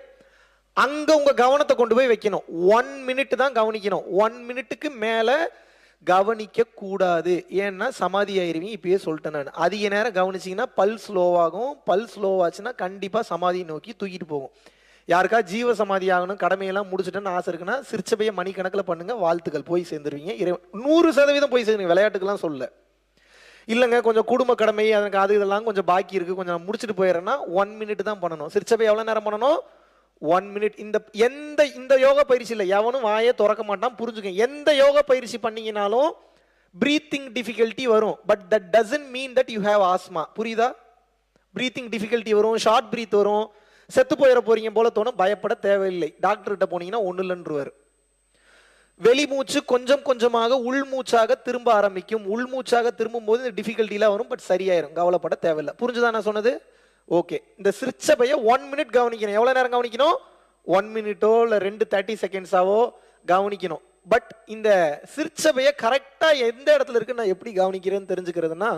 அங்க உங்க கவனத்தை கொண்டு போய் வைக்கணும். 1 மினிட் தான் கவனிக்கணும். 1 மினிட்டுக்கு மேல கவனிக்க கூடாது. ஏன்னா சமாதி ஆயிருவீங்க. இப்பயே சொல்லிட்டேன் நான். அதிக நேரம் கவனிச்சிங்கன்னா பல் ஸ்லோவாகும். பல் ஸ்லோவாச்சுன்னா கண்டிப்பா சமாதியை நோக்கி தூக்கிட்டு போகும். யாருக்கா ஜீவ சமாதி ஆகணும், கடமையெல்லாம் முடிச்சுட்டேன்னு ஆசை இருக்குன்னா சிரிச்சபையை மணிக்கணக்கில் பண்ணுங்க. வாழ்த்துக்கள், போய் சேர்ந்துருவீங்க. 100% போய் சேர்ந்துருங்க. விளையாட்டுக்கெல்லாம் சொல்ல இல்லைங்க, கொஞ்சம் குடும்ப கடமை எனக்கு அது இதெல்லாம் கொஞ்சம் பாக்கி இருக்கு, கொஞ்சம் முடிச்சுட்டு போயிடுறேன்னா 1 மினிட் தான் பண்ணணும். சிரிச்சபை எவ்வளோ நேரம் பண்ணணும்? 1 மினிட். இந்த யோகா பயிற்சி இல்லை, எவனும் வாயை திறக்க மாட்டான். புரிஞ்சுக்க. எந்த யோகா பயிற்சி பண்ணீங்கனாலும் பிரீத்திங் டிஃபிகல்ட்டி வரும். But that doesn't mean that you have asthma. புரியுதா? பிரீத்திங் டிஃபிகல்ட்டி வரும், ஷார்ட் பிரீத் வரும், செத்து போயிட போறீங்க போல தோணும். பயப்பட தேவையில்லை. டாக்டர்கிட்ட போனீங்கன்னா ஒன்றும் இல்லைன்றுவார். வெளிமூச்சு கொஞ்சம் கொஞ்சமாக உள்மூச்சாக திரும்ப ஆரம்பிக்கும். உள்மூச்சாக திரும்பும் போது இந்த டிஃபிகல்ட்டிலாம் வரும், பட் சரியாயிரும். கவலைப்பட தேவையில்லை. புரிஞ்சுதான் நான் சொன்னது? ஓகே. இந்த சிரிச்சபையை 1 மினிட் கவனிக்கணும். எவ்வளவு நேரம் கவனிக்கணும்? 1 மினிட்டோ இல்லை 2 30 செகண்ட்ஸாவோ கவனிக்கணும். பட் இந்த சிற்சபையை கரெக்டா எந்த இடத்துல இருக்கு நான் எப்படி கவனிக்கிறேன்னு தெரிஞ்சுக்கிறதுனா,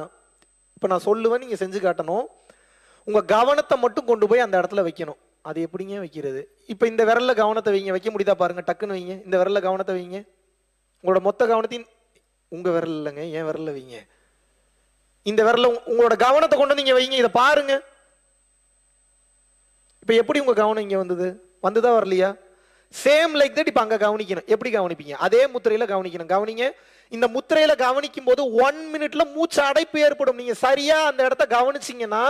இப்போ நான் சொல்லுவேன், நீங்க செஞ்சு காட்டணும். உங்க கவனத்தை மட்டும் கொண்டு போய் அந்த இடத்துல வைக்கணும். அது எப்படிங்க வைக்கிறது? இப்போ இந்த விரல்ல கவனத்தை வைங்க. வைக்க முடியுதா பாருங்க, டக்குன்னு வைங்க. இந்த விரல்ல கவனத்தை வைங்க. உங்களோட மொத்த கவனத்தையும் உங்க விரல் இல்லைங்க, என் விரல்ல வைங்க. இந்த விரல்ல உங்களோட கவனத்தை கொண்டு நீங்க வைங்க. இதை பாருங்க. இப்ப எப்படி உங்க கவனம் இங்க வந்துதா வரலையா? Same like that. இப்ப அங்க கவனிக்கணும். எப்படி கவனிப்பீங்க? அதே முத்திரையில கவனிக்கணும். கவனிங்க. இந்த முத்திரையில கவனிக்கும் போது 1 மினிட்ல மூச்சு அடைப்பு ஏற்படும். நீங்க சரியா அந்த இடத்த கவனிச்சீங்கன்னா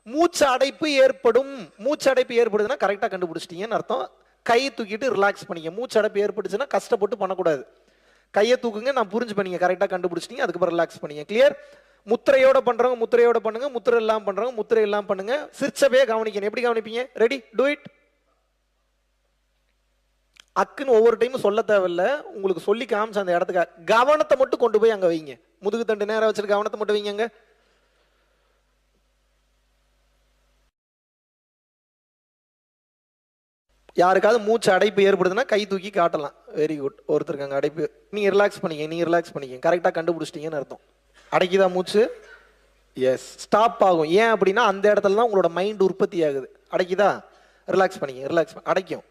மூச்சு அடைப்பு ஏற்படும். மூச்சு அடைப்பு ஏற்படுதுன்னா கரெக்டா கண்டுபிடிச்சிட்டீங்கன்னு அர்த்தம். கையை தூக்கிட்டு ரிலாக்ஸ் பண்ணிக்க. மூச்சு அடைப்பு ஏற்பட்டுச்சுன்னா கஷ்டப்பட்டு பண்ணக்கூடாது. கையை தூக்குங்க, நான் புரிஞ்சு பண்ணீங்க, கரெக்டா கண்டுபிடிச்சிட்டீங்க, அதுக்கப்புறம் ரிலாக்ஸ் பண்ணீங்க. கிளியர்? முத்திரையோட பண்றவங்க முத்திரையோட பண்ணுங்க, முத்திரை எல்லாம் பண்றவங்க முத்திரை எல்லாம் பண்ணுங்க. சிற்சபையை கவனிக்கணும். எப்படி கவனிப்பீங்க? Ready, do it. அக்குன்னு ஒவ்வொரு டைமும் சொல்ல தேவையில்ல, உங்களுக்கு சொல்லி காமிச்ச அந்த இடத்துக்கு கவனத்தை மட்டும் கொண்டு போய் அங்க வைங்க. முதுகு தண்டு நேரம் வச்சுட்டு கவனத்தை மட்டும் வைங்க. யாருக்காவது மூச்சு அடைப்பு ஏற்படுதுன்னா கை தூக்கி காட்டலாம். Very good. ஒருத்தருக்கு அங்கே அடைப்பு. நீங்க ரிலாக்ஸ் பண்ணிக்க. கரெக்டாக கண்டுபிடிச்சிட்டீங்கன்னு அர்த்தம். அடைக்குதா மூச்சு? எஸ். ஸ்டாப் ஆகும். ஏன் அப்படின்னா அந்த இடத்துல தான் உங்களோட மைண்ட் உற்பத்தி ஆகுது. அடைக்குதா? ரிலாக்ஸ் பண்ணிக்க. அடைக்கும்,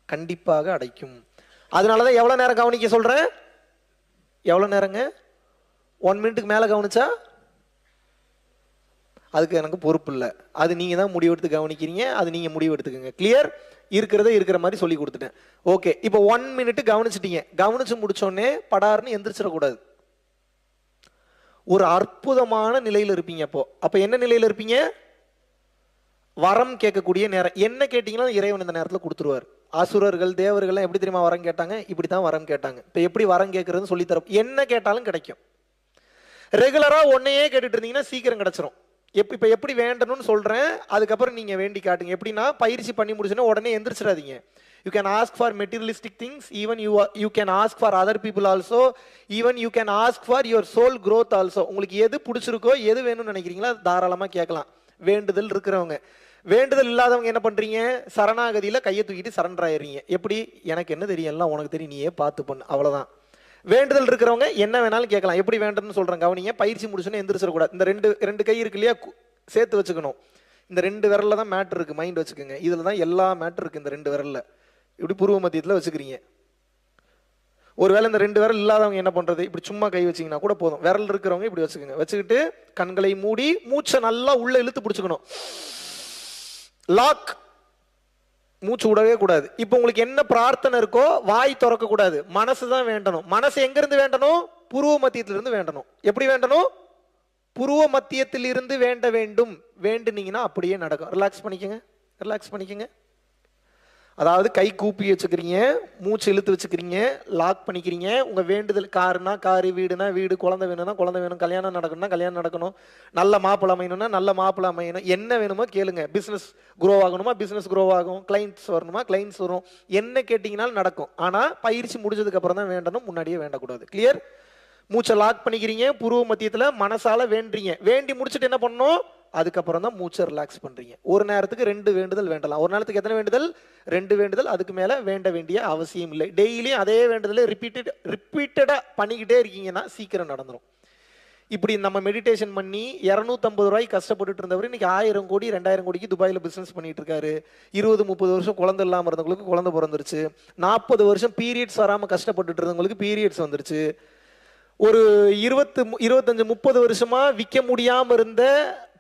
கண்டிப்பாக அடைக்கும். அதனாலதான் எவ்வளவு நேரம் கவனிக்க சொல்றேன். எவ்வளவு நேரங்க? 1 மினிட்டுக்கு மேல கவனிச்சா அதுக்கு எனக்கு பொறுப்பு இல்லை. அது நீங்க தான் முடிவெடுத்து கவனிக்கிறீங்க. அது நீங்க முடிவு எடுத்துக்கங்க. கிளியர்? இருக்கிற மாதிரி சொல்லி கொடுத்துட்டேன். ஓகே. இப்போ 1 மினிட் கவனிச்சிட்டீங்க. கவனிச்சு முடிச்சோடனே படார்னு எந்திரிச்சிடக்கூடாது. ஒரு அற்புதமான நிலையில் இருப்பீங்க. அப்போ என்ன நிலையில் இருப்பீங்க? வரம் கேட்கக்கூடிய நேரம். என்ன கேட்டீங்கன்னா இறைவன் இந்த நேரத்தில் கொடுத்துருவார். அசுரர்கள் தேவர்கள் எப்படி தெரியுமா வரம் கேட்டாங்க? இப்படித்தான் வரம் கேட்டாங்க. இப்போ எப்படி வரம் கேட்கறதுன்னு சொல்லி தர. என்ன கேட்டாலும் கிடைக்கும். ரெகுலரா ஒன்னையே கேட்டுட்டு இருந்தீங்கன்னா சீக்கிரம் கிடைச்சிரும். இப்ப எப்படி வேண்டணும்னு சொல்றேன், அதுக்கப்புறம் நீங்க வேண்டி காட்டுங்க. எப்படின்னா பயிற்சி பண்ணி முடிச்சுன்னா உடனே எந்திரிச்சிடாதீங்க. You can ask for materialistic things, even you can ask for other people also, even you can ask for your soul growth also. உங்களுக்கு எது பிடிச்சிருக்கோ, எது வேணும்னு நினைக்கிறீங்களோ தாராளமா கேட்கலாம். வேண்டுதல் இருக்கிறவங்க. வேண்டுதல் இல்லாதவங்க என்ன பண்றீங்க? சரணாகதியில கையை தூக்கிட்டு சரண்டர் ஆயிடுறீங்க. எப்படி? எனக்கு என்ன தெரியும், எல்லாம் உனக்கு தெரியும், நீயே பார்த்து பண்ணு, அவ்வளவுதான். வேண்டுதல் இருக்கிறவங்க என்ன வேணாலும் கேட்கலாம். எப்படி வேண்டும்னு சொல்றேன் கவனிங்க. பயிற்சி முடிச்சுன்னு எந்திரிச்சிடக்கூடாது. இந்த ரெண்டு கை இருக்கு இல்லையா, சேர்த்து வச்சுக்கணும். இந்த 2 விரல்ல தான் மேட்டர் இருக்கு. மைண்ட் வச்சுக்கோங்க. இதுல தான் எல்லா மேட்டர் இருக்கு. இந்த 2 விரல்ல இப்படி புருவ மத்தியத்தில் வச்சுக்கிறீங்க. ஒருவேளை இந்த 2 விரல் இல்லாதவங்க என்ன பண்றது? இப்படி சும்மா கை வச்சிங்கன்னா கூட போதும். விரல் இருக்கிறவங்க இப்படி வச்சுக்கோங்க. வச்சுக்கிட்டு கண்களை மூடி மூச்சை நல்லா உள்ள இழுத்து பிடிச்சுக்கணும். லாக். மூச்சு விடவே கூடாது. இப்போ உங்களுக்கு என்ன பிரார்த்தனை இருக்கோ வாய் திறக்க கூடாது. மனசு தான் வேண்டணும். மனசு எங்க இருந்து வேண்டணும்? புருவ மத்தியத்திலிருந்து வேண்டணும். எப்படி வேண்டணும்? புருவ மத்தியத்தில் இருந்து வேண்ட வேண்டும். வேண்டுனீங்கன்னா அப்படியே நடக்கும். ரிலாக்ஸ் பண்ணிக்கங்க. அதாவது கை கூப்பி வச்சுக்கிறீங்க, மூச்சு இழுத்து வச்சுக்கிறீங்க, லாக் பண்ணிக்கிறீங்க. உங்க வேண்டுதல் காருனா காரு, வீடுனா வீடு, குழந்தை வேணும்னா குழந்தை வேணும், கல்யாணம் நடக்கணும்னா கல்யாணம் நடக்கணும், நல்ல மாப்பிள்ளை அமையணும்னா நல்ல மாப்பிள்ளை அமையணும். என்ன வேணுமோ கேளுங்க. பிசினஸ் குரோ ஆகணுமா பிசினஸ் குரோ ஆகும், கிளைண்ட்ஸ் வரணுமா கிளைண்ட்ஸ் வரும். என்ன கேட்டீங்கன்னாலும் நடக்கும். ஆனா பயிற்சி முடிஞ்சதுக்கு அப்புறம் தான் வேண்டணும், முன்னாடியே வேண்டக்கூடாது. கிளியர்? மூச்சை லாக் பண்ணிக்கிறீங்க, புருவ மத்தியத்துல மனசால வேண்டுறீங்க. வேண்டி முடிச்சுட்டு என்ன பண்ணணும்? அதுக்கப்புறம் தான் மூச்சை ரிலாக்ஸ் பண்றீங்க. ஒரு நேரத்துக்கு 2 வேண்டுதல் வேண்டலாம். ஒரு நேரத்துக்கு எத்தனை வேண்டுதல்? 2 வேண்டுதல். அதுக்கு மேல வேண்ட வேண்டிய அவசியம் இல்லை. டெய்லியும் அதே வேண்டுதலை ரிப்பீட்டடா பண்ணிக்கிட்டே இருக்கீங்கன்னா சீக்கிரம் நடந்துடும். இப்படி நம்ம மெடிடேஷன் பண்ணி 250 ரூபாய்க்கு கஷ்டப்பட்டு இருந்தவர் இன்னைக்கு 1000 கோடி 2000 கோடிக்கு துபாயில பிசினஸ் பண்ணிட்டு இருக்காரு. 20-30 வருஷம் குழந்தை இல்லாம இருந்தவங்களுக்கு குழந்தை பிறந்துருச்சு. 40 வருஷம் பீரியட்ஸ் வராம கஷ்டப்பட்டு இருந்தவங்களுக்கு பீரியட்ஸ் வந்துருச்சு. ஒரு 25-30 வருஷமா விற்க முடியாம இருந்த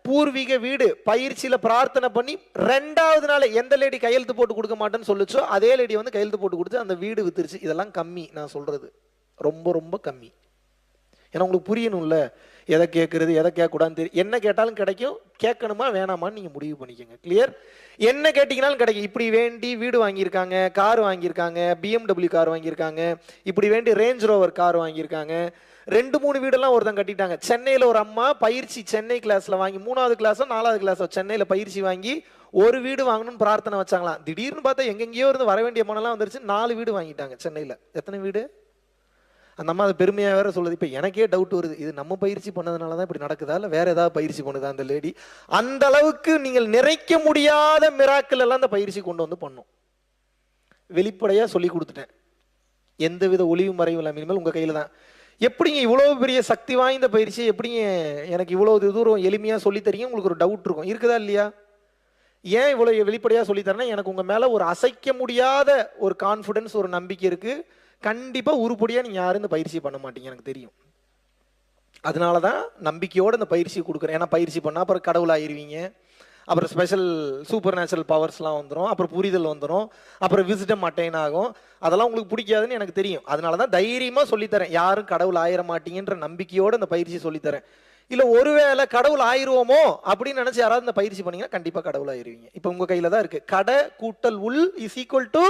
பூர்வீக வீடு பயிற்சியில பிரார்த்தனை பண்ணி 2வது நாள் எந்த லேடி கையெழுத்து போட்டு கொடுக்க மாட்டேன்னு சொல்லுச்சோ அதே லேடி வந்து கையெழுத்து போட்டு கொடுத்து அந்த வீடு வித்துருச்சு. இதெல்லாம் கம்மி. நான் சொல்றது ரொம்ப ரொம்ப கம்மி. ஏன்னா உங்களுக்கு புரியணும்ல, எதை கேட்கறது எதை கேட்கக்கூடாதுன்னு தெரியும். என்ன கேட்டாலும் கிடைக்கும். கேட்கணுமா வேணாமான்னு நீங்க முடிவு பண்ணிக்கோங்க. கிளியர்? என்ன கேட்டீங்கன்னாலும் கிடைக்கும். இப்படி வேண்டி வீடு வாங்கியிருக்காங்க, கார் வாங்கியிருக்காங்க, BMW கார் வாங்கியிருக்காங்க, இப்படி வேண்டி ரேஞ்ச் ரோவர் கார் வாங்கியிருக்காங்க. 2-3 வீடெல்லாம் ஒருத்தன் கட்டிட்டாங்க. சென்னையில ஒரு அம்மா பயிற்சி சென்னை கிளாஸ்ல வாங்கி 3வது கிளாஸோ 4வது கிளாஸோ சென்னையில பயிற்சி வாங்கி ஒரு வீடு வாங்கணும்னு பிரார்த்தனை வச்சாங்களாம். திடீர்னு பார்த்தா எங்கெங்கேயோ இருந்து வர வேண்டிய பணம்லாம் வந்துருச்சு. 4 வீடு வாங்கிட்டாங்க சென்னையில. எத்தனை வீடு? அந்த அம்மா அதை பெருமையாக வேற சொல்லுது. இப்போ எனக்கே டவுட் வருது, இது நம்ம பயிற்சி பண்ணதுனால தான் இப்படி நடக்குதா இல்லை வேற ஏதாவது பயிற்சி பண்ணுதா அந்த லேடி? அந்த அளவுக்கு நீங்கள் நிறைக்க முடியாத மிராக்கள் எல்லாம் அந்த பயிற்சி கொண்டு வந்து பண்ணும். வெளிப்படையாக சொல்லி கொடுத்துட்டேன், எந்தவித ஒளிவு மறைவு இல்லாமல். இனிமேல் உங்கள் கையில் தான். எப்படிங்க இவ்வளோ பெரிய சக்தி வாய்ந்த பயிற்சி எப்படிங்க எனக்கு இவ்வளோ தூரம் எளிமையாக சொல்லித்தரீங்க? உங்களுக்கு ஒரு டவுட் இருக்கும், இருக்குதா இல்லையா? ஏன் இவ்வளோ வெளிப்படையாக சொல்லித்தரேன்னா, எனக்கு உங்கள் மேலே ஒரு அசைக்க முடியாத ஒரு கான்ஃபிடன்ஸ், ஒரு நம்பிக்கை இருக்குது. கண்டிப்பாக உருப்படியாக நீங்கள் யாரும் இந்த பயிற்சி பண்ண மாட்டீங்க, எனக்கு தெரியும். அதனால தான் நம்பிக்கையோடு இந்த பயிற்சி கொடுக்குறேன். ஏன்னா பயிற்சி பண்ணால் அப்புறம் கடவுள் ஆயிருவீங்க, அப்புறம் ஸ்பெஷல் சூப்பர் நேச்சுரல் பவர்ஸ்லாம் வந்துடும், அப்புறம் புரிதல் வந்துடும், அப்புறம் விசிடம் அட்டைன் ஆகும். அதெல்லாம் உங்களுக்கு பிடிக்காதுன்னு எனக்கு தெரியும். அதனால தான் தைரியமாக சொல்லித்தரேன், யாரும் கடவுள் ஆயிர மாட்டீங்கன்ற நம்பிக்கையோடு இந்த பயிற்சி சொல்லித்தரேன். இல்லை ஒருவேளை கடவுள் ஆயிருவோமோ அப்படின்னு நினச்சி யாராவது இந்த பயிற்சி பண்ணீங்கன்னா கண்டிப்பாக கடவுள் ஆயிருவீங்க. இப்போ உங்கள் கையில் தான் இருக்குது. கடை கூட்டல் உள் இஸ் ஈக்குவல் டு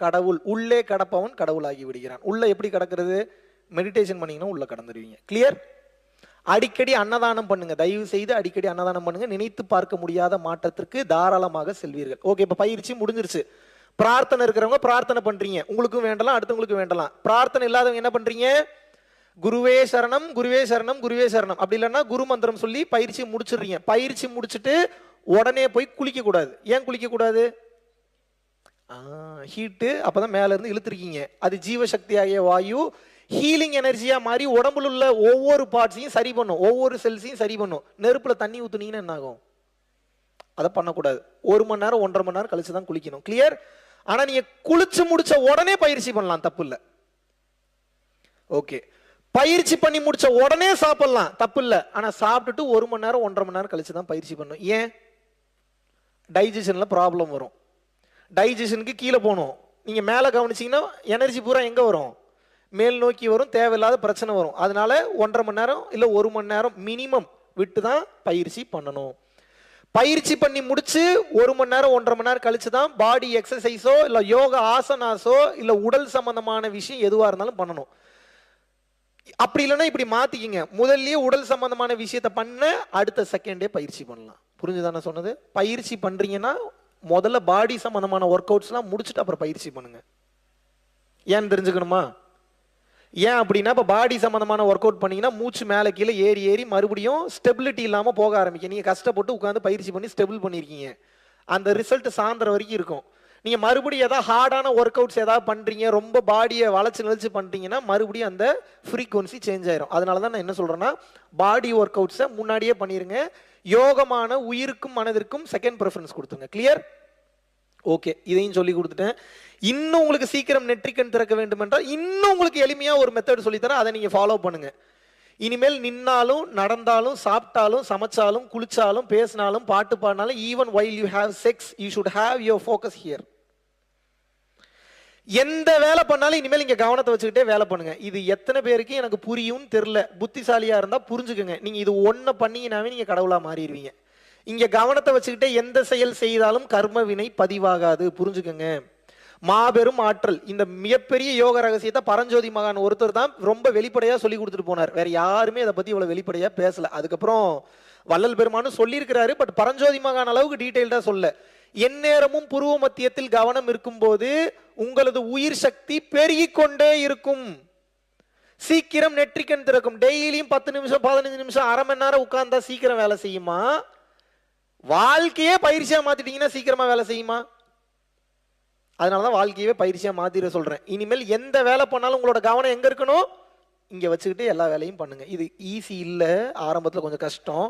கடவுள். உள்ளே கடப்பவன் கடவுள் ஆகி விடுகிறான். உள்ள எப்படி கடக்கிறது? மெடிடேஷன் பண்ணீங்கன்னா உள்ள கடந்துருவீங்க. கிளியர்? அடிக்கடி அன்னதானம் பண்ணுங்க, தயவு செய்து அடிக்கடி அன்னதானம் பண்ணுங்க. நினைத்து பார்க்க முடியாத மாற்றத்திற்கு தாராளமாக செல்வீர்கள். ஓகே, இப்போ பயிற்சி முடிஞ்சிருச்சு. பிரார்த்தனை இருக்கிறவங்க பிரார்த்தனை பண்றீங்க, உங்களுக்கும் வேண்டலாம், அடுத்தவங்களுக்கு வேண்டலாம். பிரார்த்தனை இல்லாதவங்க என்ன பண்றீங்க? குருவே சரணம், குருவே சரணம், குருவே சரணம். அப்படி இல்லைன்னா குரு மந்திரம் சொல்லி பயிற்சி முடிச்சிடுறீங்க. பயிற்சி முடிச்சுட்டு உடனே போய் குளிக்க கூடாது. ஏன் குளிக்க கூடாது? ஹீட்டு அப்பதான் மேல இருந்து இழுத்துருக்கீங்க. அது ஜீவசக்தியாகிய வாயு ஹீலிங் எனர்ஜியா மாறி உடம்புல உள்ள ஒவ்வொரு பார்ட்ஸையும் சரி பண்ணும், ஒவ்வொரு செல்ஸையும் சரி பண்ணும். நெருப்புல தண்ணி ஊத்துனீங்கன்னா என்ன ஆகும்? அதை பண்ணக்கூடாது. 1 மணி நேரம் 1.5 மணி நேரம் கழிச்சு தான் குளிக்கணும். கிளியர்? ஆனா நீங்க குளிச்சு முடிச்ச உடனே பயிற்சி பண்ணலாம், தப்பு இல்லை. ஓகே, பயிற்சி பண்ணி முடிச்ச உடனே சாப்பிடலாம், தப்பு இல்லை. ஆனா சாப்பிட்டுட்டு 1 மணி நேரம் 1.5 மணி நேரம் கழிச்சு தான் பயிற்சி பண்ணும். ஏன்? டைஜஷன்ல ப்ராப்ளம் வரும். டைஜஷனுக்கு கீழே போகணும். நீங்க மேல கவனிச்சீங்கன்னா எனர்ஜி பூரா எங்க வரும்? மேல் நோக்கி வரும், தேவையில்லாத பிரச்சனை வரும். அதனால 1.5 மணி நேரம் இல்லை 1 மணி நேரம் மினிமம் விட்டு தான் பயிற்சி பண்ணணும். பயிற்சி பண்ணி முடிச்சு 1 மணி நேரம் 1.5 மணி நேரம் கழிச்சு தான் பாடி எக்ஸசைஸோ இல்லை யோகா ஆசனாஸோ இல்லை உடல் சம்பந்தமான விஷயம் எதுவாக இருந்தாலும் பண்ணணும். அப்படி இல்லைன்னா இப்படி மாத்திக்கிங்க, முதல்லயே உடல் சம்பந்தமான விஷயத்த பண்ண அடுத்த செகண்டே பயிற்சி பண்ணலாம். புரிஞ்சுதானே சொன்னது? பயிற்சி பண்றீங்கன்னா முதல்ல பாடி சம்பந்தமான ஒர்க் அவுட்ஸ்லாம் முடிச்சுட்டு அப்புறம் பயிற்சி பண்ணுங்க. ஏன்னு தெரிஞ்சுக்கணுமா? ஏன் அப்படின்னா, இப்போ பாடி சம்பந்தமான ஒர்க் அவுட் பண்ணீங்கன்னா மூச்சு மேலே கீழே ஏறி ஏறி மறுபடியும் ஸ்டெபிலிட்டி இல்லாமல் போக ஆரம்பிக்கும். நீங்கள் கஷ்டப்பட்டு உட்காந்து பயிற்சி பண்ணி ஸ்டெபிள் பண்ணியிருக்கீங்க, அந்த ரிசல்ட் சாயந்தரம் வரைக்கும் இருக்கும். நீங்கள் மறுபடியும் ஏதாவது ஹார்டான ஒர்க் அவுட்ஸ் ஏதாவது பண்ணுறீங்க, ரொம்ப பாடியை வளைச்சு பண்ணுறீங்கன்னா மறுபடியும் அந்த ஃப்ரீக்வன்சி சேஞ்ச் ஆயிரும். அதனால தான் நான் என்ன சொல்கிறேன்னா, பாடி ஒர்க் அவுட்ஸை முன்னாடியே பண்ணிடுங்க. யோகமான உயிருக்கும் மனதிற்கும் செகண்ட் ப்ரிஃபரன்ஸ் கொடுத்துருங்க. கிளியர்? ஓகே, இதையும் சொல்லி கொடுத்துட்டேன். இன்னும் உங்களுக்கு சீக்கிரம் நெற்றிக்கண் திறக்க வேண்டும் என்றால் இன்னும் உங்களுக்கு எளிமையாக ஒரு மெத்தட் சொல்லித்தரேன், அதை நீங்கள் ஃபாலோ பண்ணுங்க. இனிமேல் நின்னாலும் நடந்தாலும் சாப்பிட்டாலும் சமைச்சாலும் குளிச்சாலும் பேசினாலும் பாட்டு பாடினாலும் even while you have sex you should have your focus here. எந்த வேலை பண்ணாலும் இனிமேல் இங்க கவனத்தை வச்சுக்கிட்டே வேலை பண்ணுங்க. இது எத்தனை பேருக்கு எனக்கு புரியும் தெரியல. புத்திசாலியா இருந்தா புரிஞ்சுக்குங்க. நீங்க இது ஒன்ன பண்ணீங்கன்னாவே நீங்க கடவுளா மாறிடுவீங்க. இங்க கவனத்தை வச்சுக்கிட்டே எந்த செயல் செய்தாலும் கர்ம வினை பதிவாகாது. புரிஞ்சுக்கங்க. மாபெரும் ஆற்றல். இந்த மிகப்பெரிய யோக ரகசியத்தை பரஞ்சோதி மகான் ஒருத்தர் தான் ரொம்ப வெளிப்படையா சொல்லி கொடுத்துட்டு போனார். வேற யாருமே அதை பத்தி இவ்வளவு வெளிப்படையா பேசல. அதுக்கப்புறம் வள்ளல் பெருமானும் சொல்லியிருக்கிறாரு, பட் பரஞ்சோதி மகான் அளவுக்கு டீடைல்டா சொல்ல. எந்நேரமும் புருவ மத்தியத்தில் கவனம் இருக்கும் போது உங்களது உயிர் சக்தி பெருகிக் கொண்டே இருக்கும். சீக்கிரம் நெற்றிக்கண் திறக்கும். டெய்லியும் 10 நிமிஷம் 15 நிமிஷம் அரை மணி நேரம் உட்கார்ந்தா சீக்கிரம் வேலை செய்யுமா? வாழ்க்கையே பயிற்சியா மாத்திட்டீங்கன்னா சீக்கிரமா வேலை செய்யுமா? அதனாலதான் வாழ்க்கையவே பயிற்சியா மாத்திர சொல்றேன். இனிமேல் எந்த வேலை பண்ணாலும் உங்களோட கவனம் எங்க இருக்கணும்? இங்க வச்சுக்கிட்டு எல்லா வேலையும் பண்ணுங்க. இது ஈஸி இல்லை, ஆரம்பத்துல கொஞ்சம் கஷ்டம்,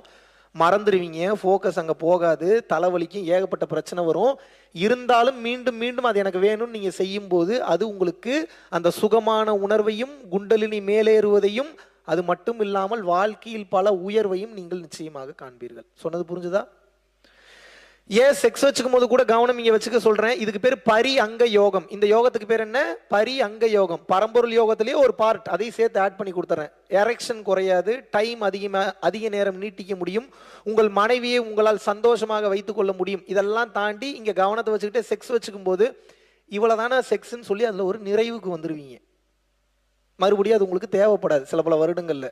மறந்துடுவீங்க, ஃபோக்கஸ் அங்கே போகாது, தலைவலிக்கும், ஏகப்பட்ட பிரச்சனை வரும். இருந்தாலும் மீண்டும் மீண்டும் அது எனக்கு வேணும்னு நீங்கள் செய்யும்போது அது உங்களுக்கு அந்த சுகமான உணர்வையும் குண்டலினி மேலேறுவதையும் அது மட்டும் இல்லாமல் வாழ்க்கையில் பல உயர்வையும் நீங்கள் நிச்சயமாக காண்பீர்கள். சொன்னது புரிஞ்சுதா? ஏன் செக்ஸ் வச்சுக்கும் போது கூட கவனம் இங்க வச்சுக்க சொல்றேன். இதுக்கு பேர் பரி அங்க யோகம். இந்த யோகத்துக்கு பேர் என்ன? பரி அங்க யோகம். பரம்பொருள் யோகத்திலேயே ஒரு பார்ட், அதையும் சேர்த்து ஆட் பண்ணி கொடுத்துறேன். எரெக்ஷன் குறையாது, டைம் அதிக நேரம் நீட்டிக்க முடியும், உங்கள் மனைவியை உங்களால் சந்தோஷமாக வைத்துக் கொள்ள முடியும். இதெல்லாம் தாண்டி இங்க கவனத்தை வச்சுக்கிட்டு செக்ஸ் வச்சுக்கும் போது இவ்வளவுதான செக்ஸ்ன்னு சொல்லி அதுல ஒரு நிறைவுக்கு வந்துருவீங்க. மறுபடியும் அது உங்களுக்கு தேவைப்படாது சில பல வருடங்கள்ல.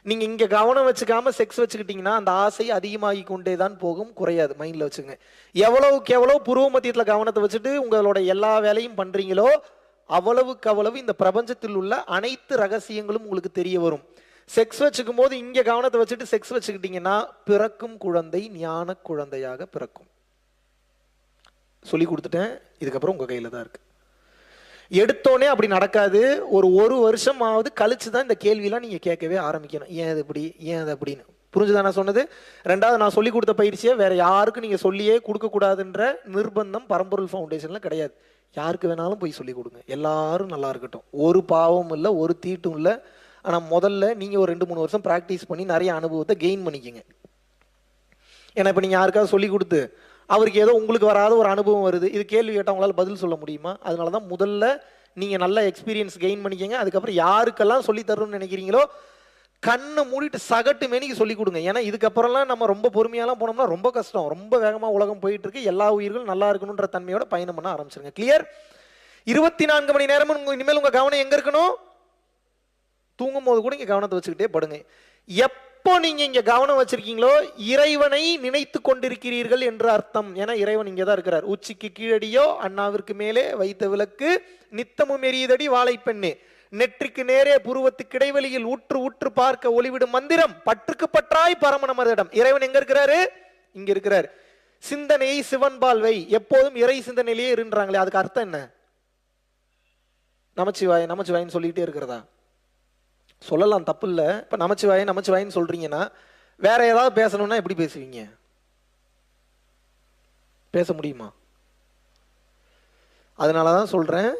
நீங்க இங்க கவனம் வச்சுக்காம செக்ஸ் வச்சுக்கிட்டீங்கன்னா அந்த ஆசை அதிகமாகி கொண்டே தான் போகும், குறையாது. மைண்ட்ல வச்சுங்க. எவ்வளவுக்கு எவ்வளவு புருவ மத்தியத்துல கவனத்தை வச்சுட்டு உங்களோட எல்லா வேலையும் பண்றீங்களோ அவ்வளவுக்கு அவ்வளவு இந்த பிரபஞ்சத்தில் உள்ள அனைத்து ரகசியங்களும் உங்களுக்கு தெரிய வரும். செக்ஸ் வச்சுக்கும் போது இங்க கவனத்தை வச்சுட்டு செக்ஸ் வச்சுக்கிட்டீங்கன்னா பிறக்கும் குழந்தை ஞான குழந்தையாக பிறக்கும். சொல்லி கொடுத்துட்டேன், இதுக்கப்புறம் உங்க கையில தான் இருக்கு. எடுத்தோடனே அப்படி நடக்காது. ஒரு வருஷமாவது கழிச்சு தான் இந்த கேள்வியெல்லாம் நீங்க கேட்கவே ஆரம்பிக்கணும். ஏன் அது இப்படி, ஏன் அது அப்படின்னு. புரிஞ்சுதான் நான் சொன்னது? ரெண்டாவது, நான் சொல்லி கொடுத்த பயிற்சியை வேற யாருக்கும் நீங்க சொல்லியே கொடுக்க கூடாதுன்ற நிர்பந்தம் பரம்பொருள் ஃபவுண்டேஷன்ல கிடையாது. யாருக்கு வேணாலும் போய் சொல்லி கொடுங்க, எல்லாரும் நல்லா இருக்கட்டும். ஒரு பாவம் இல்லை, ஒரு தீட்டும் இல்லை. ஆனா முதல்ல நீங்க ஒரு 2-3 வருஷம் பிராக்டிஸ் பண்ணி நிறைய அனுபவத்தை கெயின் பண்ணிக்கங்க. ஏன்னா இப்ப நீங்க யாருக்காவது சொல்லி கொடுத்து அவருக்கு ஏதோ உங்களுக்கு வராத ஒரு அனுபவம் வருது, இது கேள்வி கேட்டால் உங்களால் பதில் சொல்ல முடியுமா? அதனாலதான் முதல்ல நீங்க நல்ல எக்ஸ்பீரியன்ஸ் கெயின் பண்ணிக்கங்க. அதுக்கப்புறம் யாருக்கெல்லாம் சொல்லி தரணும்னு நினைக்கிறீங்களோ கண்ணை மூடிட்டு சகட்டு மேனிக்கு சொல்லி கொடுங்க. ஏன்னா இதுக்கப்புறம்லாம் நம்ம ரொம்ப பொறுமையாலாம் போனோம்னா ரொம்ப கஷ்டம். ரொம்ப வேகமா உலகம் போயிட்டு இருக்கு. எல்லா உயிர்களும் நல்லா இருக்கணும்ன்ற தன்மையோட பயணம் பண்ண ஆரம்பிச்சிருங்க. கிளியர்? 24 மணி நேரமும் இனிமேல் உங்க கவனம் எங்க இருக்கணும்? தூங்கும் போது கூட இங்க கவனத்தை வச்சுக்கிட்டே படுங்க. எப்போ நீங்க இங்க கவனம் வச்சிருக்கீங்களோ இறைவனை நினைத்து கொண்டிருக்கிறீர்கள் என்று அர்த்தம். ஏன்னா இறைவன் இங்கதான் இருக்கிறார். உச்சிக்கு கீழடியோ அண்ணாவிற்கு மேலே வைத்த விளக்கு நித்தமும் எரியுதடி வாழைப்பெண்ணே, நெற்றிக்கு நேரே புருவத்துக்கு இடைவெளியில் உற்று உற்று பார்க்க ஒளிவிடும் மந்திரம் பற்றுக்கு பற்றாய் பரமனமரிடம். இறைவன் எங்க இருக்கிறாரு? இங்க இருக்கிறார். சிந்தனையை சிவன்பால் வை, எப்போதும் இறை சிந்தனையிலேயே இருன்றாங்களே, அதுக்கு அர்த்தம் என்ன? நமச்சிவாய் நமச்சிவாயின்னு சொல்லிட்டே இருக்கிறதா? சொல்லலாம், தப்பு இல்லை. இப்ப நமச்சிவாய நமச்சிவாயின்னு சொல்றீங்கன்னா வேற ஏதாவது பேசணும்னா எப்படி பேசுவீங்க? பேச முடியுமா? அதனாலதான் சொல்றேன்,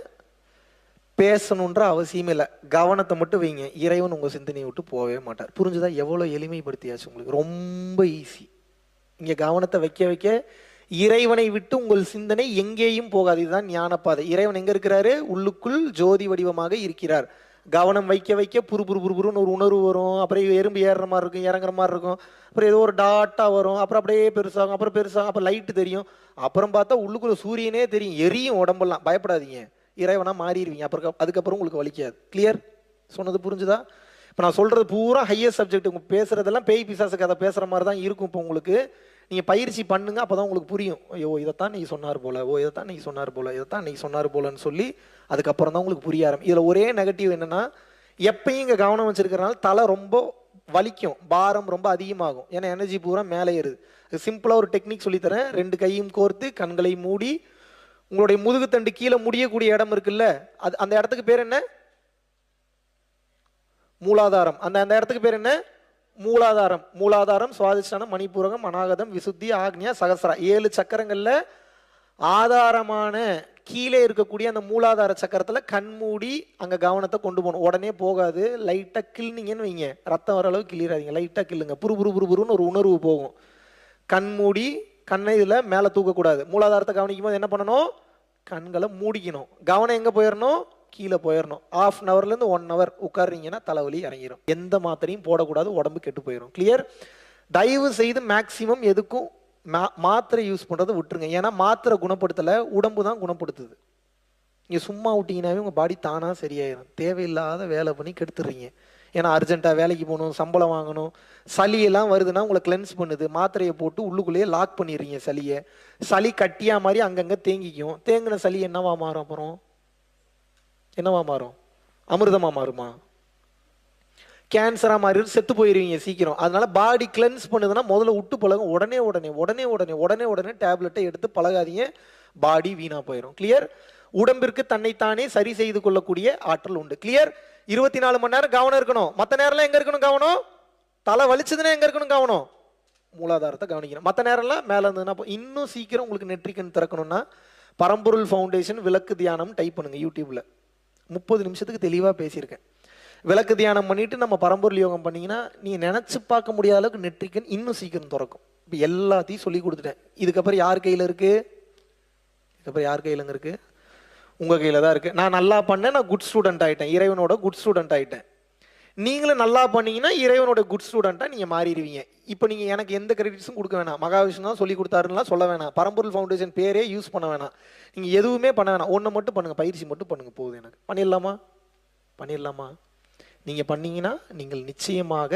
பேசணுன்ற அவசியம் இல்லை, கவனத்தை மட்டும் வைங்க. இறைவன் உங்க சிந்தனையை விட்டு போகவே மாட்டார். புரிஞ்சுதா? எவ்வளவு எளிமைப்படுத்தியாச்சு உங்களுக்கு, ரொம்ப ஈஸி. இங்க கவனத்தை வைக்க வைக்க இறைவனை விட்டு உங்கள் சிந்தனை எங்கேயும் போகாது. இதுதான் ஞானப்பாதை. இறைவன் எங்க இருக்கிறாரு? உள்ளுக்குள் ஜோதி வடிவமாக இருக்கிறார். கவனம் வைக்க வைக்க புருன்னு ஒரு உணர்வு வரும். அப்புறம் எறும்பு ஏறுற மாதிரி இருக்கும், இறங்குற மாதிரி இருக்கும். அப்புறம் ஏதோ ஒரு டாட்டா வரும், அப்புறம் அப்படியே பெருசாகும், அப்புறம் பெருசாகும், அப்புறம் லைட்டு தெரியும். அப்புறம் பார்த்தா உள்ளுக்குள்ள சூரியனே தெரியும், எரியும் உடம்பெல்லாம். பயப்படாதீங்க, இறைவனா மாறிடுவீங்க. அப்புறம் அதுக்கப்புறம் உங்களுக்கு வலிக்காது. கிளியர்? சொன்னது புரிஞ்சுதா? இப்போ நான் சொல்றது பூரா ஹையர் சப்ஜெக்ட். உங்க பேசுறதெல்லாம் பேய் பிசாசு கதை பேசுற மாதிரி தான் இருக்கும். இப்போ உங்களுக்கு நீங்க பயிற்சி பண்ணுங்க, அப்பதான் உங்களுக்கு புரியும். ஐயோ இதைத்தான் நீ சொன்னார் போல, ஓ இதைத்தான் நீ சொன்னார் போல, இதைத்தான் நீ சொன்னார் போலன்னு சொல்லி அதுக்கப்புறம் தான் உங்களுக்கு புரிய ஆரம்பிக்கும். இதுல ஒரே நெகட்டிவ் என்னன்னா, எப்பயும் இங்க கவனம் வச்சிருக்கிறனால தலை ரொம்ப வலிக்கும், பாரம் ரொம்ப அதிகமாகும். ஏன்னா எனர்ஜி பூரா மேலே ஏறுது. சிம்பிளா ஒரு டெக்னிக் சொல்லித்தரேன். 2 கையும் கோர்த்து கண்களை மூடி உங்களுடைய முதுகுத்தண்டு கீழே முடியக்கூடிய இடம் இருக்குல்ல, அது அந்த இடத்துக்கு பேர் என்ன? மூலாதாரம். அந்த இடத்துக்கு பேர் என்ன? மூலாதாரம். மூலாதாரம், சுவாதிஷ்டானம், மணிப்பூரகம், அநாகதம், விசுத்தி, ஆக்னியா, சகசரா, 7 சக்கரங்கள்ல ஆதாரமான கீழே இருக்கக்கூடிய அந்த மூலாதார சக்கரத்துல கண்மூடி அங்க கவனத்தை கொண்டு போகணும். உடனே போகாது, லைட்டா கிள்னீங்கன்னு வைங்க, ரத்தம் வர அளவு கிள்ளிடாதீங்க, லைட்டா கிள்ளுங்க. புருன்னு ஒரு உணர்வு போகும். கண்மூடி கண்ணை இதுல மேல தூக்கக்கூடாது. மூலாதாரத்தை கவனிக்கும் போது என்ன பண்ணணும்? கண்களை மூடிக்கணும். கவனம் எங்க போயிடணும்? கீழே போயிடணும். 1/2 hourல இருந்து 1 hour உட்கார்றீங்கன்னா தலைவலி இறங்கிடும். எந்த மாத்திரையும் போடக்கூடாது, உடம்பு கெட்டு போயிடும். கிளியர்? தயவு செய்து மேக்சிமம் எதுக்கும் மாத்திரை யூஸ் பண்றதை விட்டுருங்க. ஏன்னா மாத்திரை குணப்படுத்தல, உடம்பு தான் குணப்படுத்துது. நீங்க சும்மா விட்டீங்கன்னாவே உங்க பாடி தானா சரியாயிடும். தேவையில்லாத வேலை பண்ணி கெடுத்துறீங்க. ஏன்னா அர்ஜென்ட்டா வேலைக்கு போகணும், சம்பளம் வாங்கணும், சளியெல்லாம் வருதுன்னா உங்களை கிளென்ஸ் பண்ணுது. மாத்திரையை போட்டு உள்ளுக்குள்ளேயே லாக் பண்ணிடுறீங்க சளியை. சளி கட்டியா மாதிரி அங்கங்க தேங்கிக்கும். தேங்கின சளி என்னவா மாறும்? அப்புறம் என்னவா மாறும்? அமிர்தமா மாறுமா? கேன்சரா மாறி செத்து போயிருவீங்க சீக்கிரம். அதனால பாடி கிளென்ஸ் பண்ணுதுன்னா முதல்ல விட்டு பழகும். உடனே டேப்லெட்டை எடுத்து பழகாதீங்க, பாடி வீணா போயிடும். கிளியர்? உடம்பிற்கு தன்னைத்தானே சரி செய்து கொள்ளக்கூடிய ஆற்றல் உண்டு. கிளியர்? 24 மணி நேரம் கவனம் இருக்கணும். மற்ற நேரம்லாம் எங்க இருக்கணும் கவனம்? தலை வலிச்சதுன்னா எங்க இருக்கணும் கவனம்? மூலாதாரத்தை கவனிக்கணும். மற்ற நேரம்லாம் மேல இருந்ததுன்னா இன்னும் சீக்கிரம் உங்களுக்கு நெற்றிக்கண் திறக்கணும்னா பரம்பொருள் ஃபவுண்டேஷன் விளக்கு தியானம் டைப் பண்ணுங்க யூடியூப்ல. 30 நிமிஷத்துக்கு தெளிவா பேசியிருக்கேன். விளக்கு தியானம் பண்ணிட்டு நம்ம பரம்பொருள் யோகம் பண்ணீங்கன்னா நீங்க நினைச்சு பார்க்க முடியாத அளவுக்கு நெற்றிக்கண் இன்னும் சீக்கிரம் திறக்கும். இப்போ எல்லாத்தையும் சொல்லி கொடுத்துட்டேன். இதுக்கப்புறம் யார் கையில இருக்கு? இதுக்கப்புறம் யார் கையிலங்க இருக்கு? உங்க கையில தான் இருக்கு. நான் நல்லா பண்ணேன், நான் குட் ஸ்டூடெண்ட் ஆயிட்டேன், இறைவனோட குட் ஸ்டூடெண்ட் ஆயிட்டேன். நீங்களும் நல்லா பண்ணீங்கன்னா இறைவனோட குட் ஸ்டூடெண்டா நீங்க மாறிடுவீங்க. இப்போ நீங்க எனக்கு எந்த கிரெடிட்ஸும் கொடுக்க வேணாம். மகாவிஷ்ணு தான் சொல்லி கொடுத்தாருலாம் சொல்ல வேணாம். பரம்பொருள் ஃபவுண்டேஷன் பேரே யூஸ் பண்ண வேணாம். நீங்க எதுவுமே பண்ண வேணாம். ஒன்று மட்டும் பண்ணுங்க, பயிற்சி மட்டும் பண்ணுங்க, போகுது. எனக்கு பண்ணிடலாமா? நீங்க பண்ணீங்கன்னா நீங்கள் நிச்சயமாக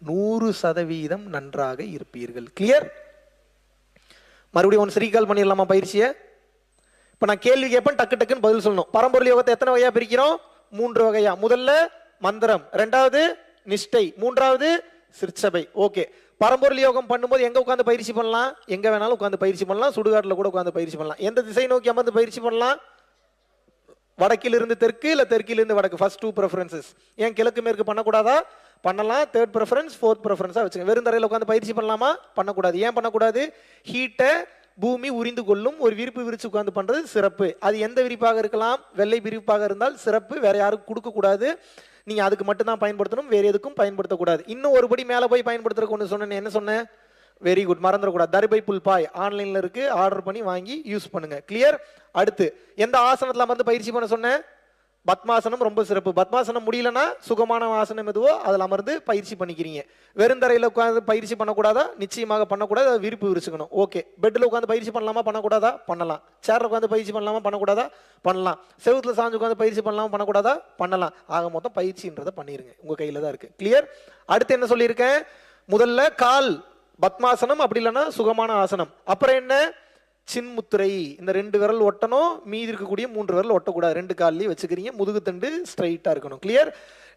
100% நன்றாக இருப்பீர்கள். கிளியர்? மறுபடியும் ஒன்று ரீகால் பண்ணிடலாமா பயிற்சியை? இப்ப நான் கேள்வி கேட்பேன், டக்கு டக்குன்னு பதில் சொல்லணும். பரம்பொருள் யோகத்தை எத்தனை வகையா பிரிக்கிறோம்? 3 வகையா. முதல்ல மந்திரம், 2வது நிஷ்டை, 3வது சிற்சபை. ஓகே, பரம்பொருள் யோகம் பண்ணும்போது எங்க உட்கார்ந்து பயிற்சி பண்ணலாம்? எங்க வேணாலும் உட்கார்ந்து பயிற்சி பண்ணலாம். சுடுகாட்டுல கூட உட்கார்ந்து பயிற்சி பண்ணலாம். எந்த திசை நோக்கி அமர்ந்து பயிற்சி பண்ணலாம்? வடக்கிலிருந்து தெற்கு, இல்ல தெற்கிலிருந்து வடக்கு. First 2 preferences. ஏன் கிழக்கு மேற்கு பண்ணக்கூடாதா? பண்ணலாம். 3rd preference, 4th preference வச்சுங்க. வெறும் தரையில உட்கார்ந்து பயிற்சி பண்ணலாமா? பண்ணக்கூடாது. ஏன் பண்ணக்கூடாது? ஹீட்டை பூமி உரிந்து கொள்ளும். ஒரு விரிப்பு விரிச்சு உட்கார்ந்து பண்றது சிறப்பு. அது எந்த விரிப்பாக இருக்கலாம்? வெள்ளை விரிப்பாக இருந்தால் சிறப்பு. வேற யாருக்கும் கொடுக்க கூடாது. நீங்க அதுக்கு மட்டும் தான் பயன்படுத்தணும், வேற எதுக்கும் பயன்படுத்தக்கூடாது. இன்னும் ஒருபடி மேல போய் பயன்படுத்துறதுக்கு ஒன்று சொன்னேன். என்ன சொன்னேன்? வெரி குட், மறந்துடக்கூடாது. தர்பை புல்பாய் ஆன்லைன்ல இருக்கு, ஆர்டர் பண்ணி வாங்கி யூஸ் பண்ணுங்க. கிளியர்? அடுத்து எந்த ஆசனத்துல அமர்ந்து பயிற்சி பண்ண சொன்னேன்? பத்மாசனம் ரொம்ப சிறப்பு. பத்மாசனம் முடியலன்னா சுகமான ஆசனம் எதுவோ அதில் அமர்ந்து பயிற்சி பண்ணிக்கிறீங்க. வெறுந்தரையில் உட்காந்து பயிற்சி பண்ணக்கூடாதா? நிச்சயமாக பண்ணக்கூடாது. அதை விரிப்பு விரிச்சுக்கணும். ஓகே, பெட்டில் உட்காந்து பயிற்சி பண்ணலாமா? பண்ணக்கூடாதா? பண்ணலாம். சேரில் உட்காந்து பயிற்சி பண்ணலாமா? பண்ணக்கூடாதா? பண்ணலாம். செவுத்துல சாஞ்சு உட்காந்து பயிற்சி பண்ணலாமா? பண்ணக்கூடாதா? பண்ணலாம். ஆக மொத்தம் பயிற்சின்றதை பண்ணிருங்க, உங்க கையில தான் இருக்கு. கிளியர்? அடுத்து என்ன சொல்லியிருக்கேன்? முதல்ல கால் பத்மாசனம், அப்படி இல்லைன்னா சுகமான ஆசனம். அப்புறம் என்ன? சின்முத்திரை. இந்த 2 விரல் ஒட்டணும், மீதி இருக்கக்கூடிய 3 விரல் ஒட்டக்கூடாது. 2 கால்லையும் வச்சுக்கிறீங்க. முதுகு தண்டு ஸ்ட்ரைட்டா இருக்கணும். கிளியர்?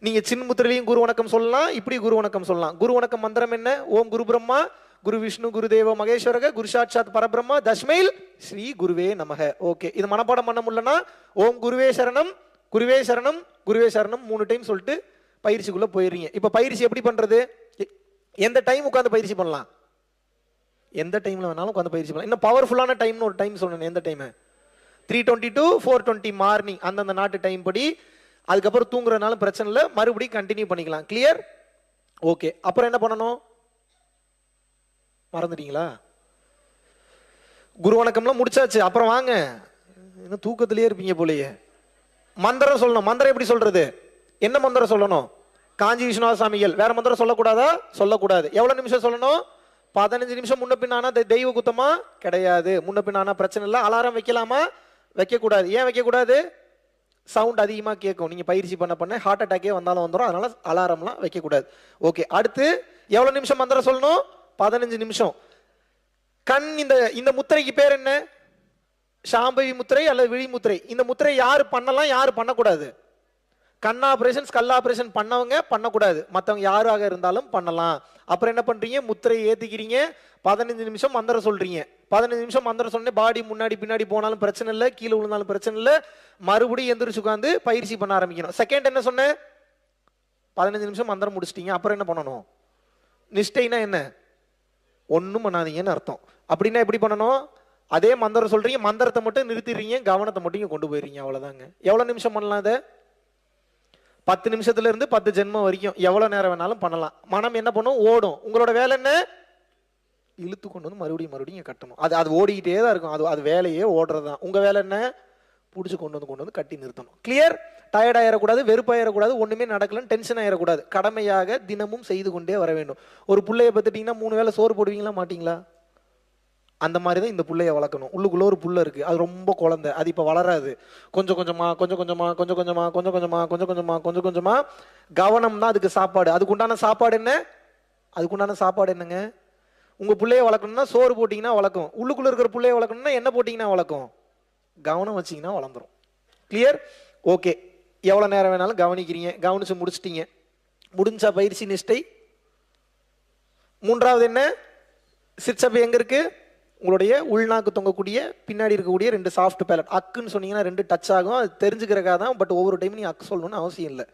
நீங்க சின்முத்திரையிலையும் குரு வணக்கம் சொல்லலாம், இப்படி குரு வணக்கம் சொல்லலாம். குரு வணக்கம் மந்திரம் என்ன? ஓம் குரு பிரம்மா குரு விஷ்ணு குரு தேவ மகேஸ்வரக குரு சாட்சாத் பரபிரம்மா தஸ்மைல் ஸ்ரீ குருவே நமக. ஓகே, இது மனப்பாடம் பண்ண முடியலன்னா ஓம் குருவே சரணம் குருவே சரணம் குருவே சரணம் 3 டைம் சொல்லிட்டு பயிற்சிக்குள்ள போயிடுறீங்க. இப்ப பயிற்சி எப்படி பண்றது? எந்த டைம் உட்கார்ந்து பயிற்சி பண்ணலாம்? எந்த டைம்ல வேணாலும் உட்கார்ந்து பயிற்சி பண்ணலாம். இன்னும் பவர்ஃபுல்லான டைம்னு ஒரு டைம் சொன்னேன். எந்த டைம்? 3:20 to 4:20 மார்னிங், அந்தந்த நாட்டு டைம் படி. அதுக்கப்புறம் தூங்குறதுனால பிரச்சனை இல்லை, மறுபடியும் கண்டினியூ பண்ணிக்கலாம். கிளியர்? ஓகே, அப்புறம் என்ன பண்ணணும்? மறந்துட்டீங்களா? குரு வணக்கம்லாம் முடிச்சாச்சு. அப்புறம் வாங்க, இன்னும் தூக்கத்திலேயே இருப்பீங்க போலயே. மந்திரம் சொல்லணும். மந்திரம் எப்படி சொல்றது? என்ன மந்திரம் சொல்லணும்? காஞ்சி விஸ்வநாத சாமிகள். வேற மந்திரம் சொல்லக்கூடாதா? சொல்லக்கூடாது. எவ்வளவு நிமிஷம் சொல்லணும்? 15 நிமிஷம். முன்ன பின்னானா தெய்வ குத்தமா? கிடையாது. முன்ன பின்னானா பிரச்சனை இல்லை. அலாரம் வைக்கலாமா? வைக்கக்கூடாது. ஏன் வைக்கக்கூடாது? சவுண்ட் அதிகமாக கேட்கும். நீங்க பயிற்சி பண்ண ஹார்ட் அட்டாக்கே வந்தாலும் வந்துடும். அதனால அலாரம்லாம் வைக்கக்கூடாது. ஓகே, அடுத்து எவ்வளவு நிமிஷம் மந்திரம் சொல்லணும்? 15 நிமிஷம். கண், இந்த முத்திரைக்கு பேர் என்ன? சாம்பவி முத்திரை அல்லது விழி முத்திரை. இந்த முத்திரை யாரு பண்ணலாம், யாரு பண்ணக்கூடாது? கண் ஆபரேஷன், ஸ்கல் ஆபரேஷன் பண்ணவங்க பண்ணக்கூடாது. மற்றவங்க யாராக இருந்தாலும் பண்ணலாம். அப்புறம் என்ன பண்றீங்க? முத்திரையை ஏத்திக்கிறீங்க. 15 நிமிஷம் மந்திரம் சொல்றீங்க. 15 நிமிஷம் மந்திரம் சொன்னே பாடி முன்னாடி பின்னாடி போனாலும் பிரச்சனை இல்லை, கீழே விழுந்தாலும் பிரச்சனை இல்லை. மறுபடியும் எந்திரிச்சு உட்காந்து பயிற்சி பண்ண ஆரம்பிக்கணும். செகண்ட் என்ன சொன்னேன்? 15 நிமிஷம் மந்திரம் முடிச்சிட்டீங்க. அப்புறம் என்ன பண்ணணும்? நிஷ்டைனா என்ன? ஒன்றும் பண்ணாதீங்கன்னு அர்த்தம். அப்படின்னா எப்படி பண்ணணும்? அதே மந்திரம் சொல்றீங்க, மந்திரத்தை மட்டும் நிறுத்திடுறீங்க, கவனத்தை மட்டும் கொண்டு போயிடுறீங்க. அவ்வளவுதாங்க. எவ்வளவு நிமிஷம் பண்ணலாம்? அதை 10 நிமிஷத்துல இருந்து 10 ஜென்மம் வரைக்கும் எவ்வளவு நேரம் வேணாலும் பண்ணலாம். மனம் என்ன பண்ணும்? ஓடும். உங்களோட வேலை என்ன? இழுத்து கொண்டு வந்து மறுபடியும் கட்டணும். அது ஓடிக்கிட்டே தான் இருக்கும். அது வேலையே ஓடுறது தான். உங்க வேலை என்ன? பிடிச்சி கொண்டு வந்து கட்டி நிறுத்தணும். கிளியர்? டயர்ட் ஆயிடக்கூடாது, வெறுப்பாயிடக்கூடாது, ஒண்ணுமே நடக்கலன்னு டென்ஷன் ஆயிடக்கூடாது. கடமையாக தினமும் செய்து கொண்டே வர வேண்டும். ஒரு பிள்ளைய பத்துட்டீங்கன்னா 3 வேளை சோறு போடுவீங்களா மாட்டீங்களா? அந்த மாதிரி தான் இந்த புள்ளைய வளர்க்கணும். உள்ளுக்குள்ள ஒரு புள்ள இருக்கு, அது ரொம்ப குழந்தை, அது இப்ப வளராது. கொஞ்சம் கொஞ்சமா கவனம் தான் அதுக்கு சாப்பாடு. அதுக்குண்டான சாப்பாடு என்ன? அதுக்குண்டான சாப்பாடு என்னங்க? உங்க பிள்ளைய வளர்க்கணும்னா சோறு போட்டீங்கன்னா வளர்க்கும். உள்ளுக்குள்ள இருக்கிற பிள்ளைய வளர்க்கணும்னா என்ன போட்டீங்கன்னா வளர்க்கும்? கவனம் வச்சீங்கன்னா வளர்ந்துரும். கிளியர்? ஓகே, எவ்வளவு நேரம் வேணாலும் கவனிக்கிறீங்க. கவனிச்சு முடிச்சிட்டீங்க. முடிஞ்சா பயிற்சி நிஷ்டை. 3வது என்ன? சிற்சபை எங்க இருக்கு? உங்களுடைய உள்நாக்கு தொங்கக்கூடிய பின்னாடி இருக்கக்கூடிய 2 சாஃப்ட் பேலட். அக்குன்னு சொன்னீங்கன்னா 2 டச் ஆகும். அது தெரிஞ்சுக்கிறக்காக தான். பட் ஒவ்வொரு டைம் நீ அக்கு சொல்லணும்னு அவசியம் இல்லை.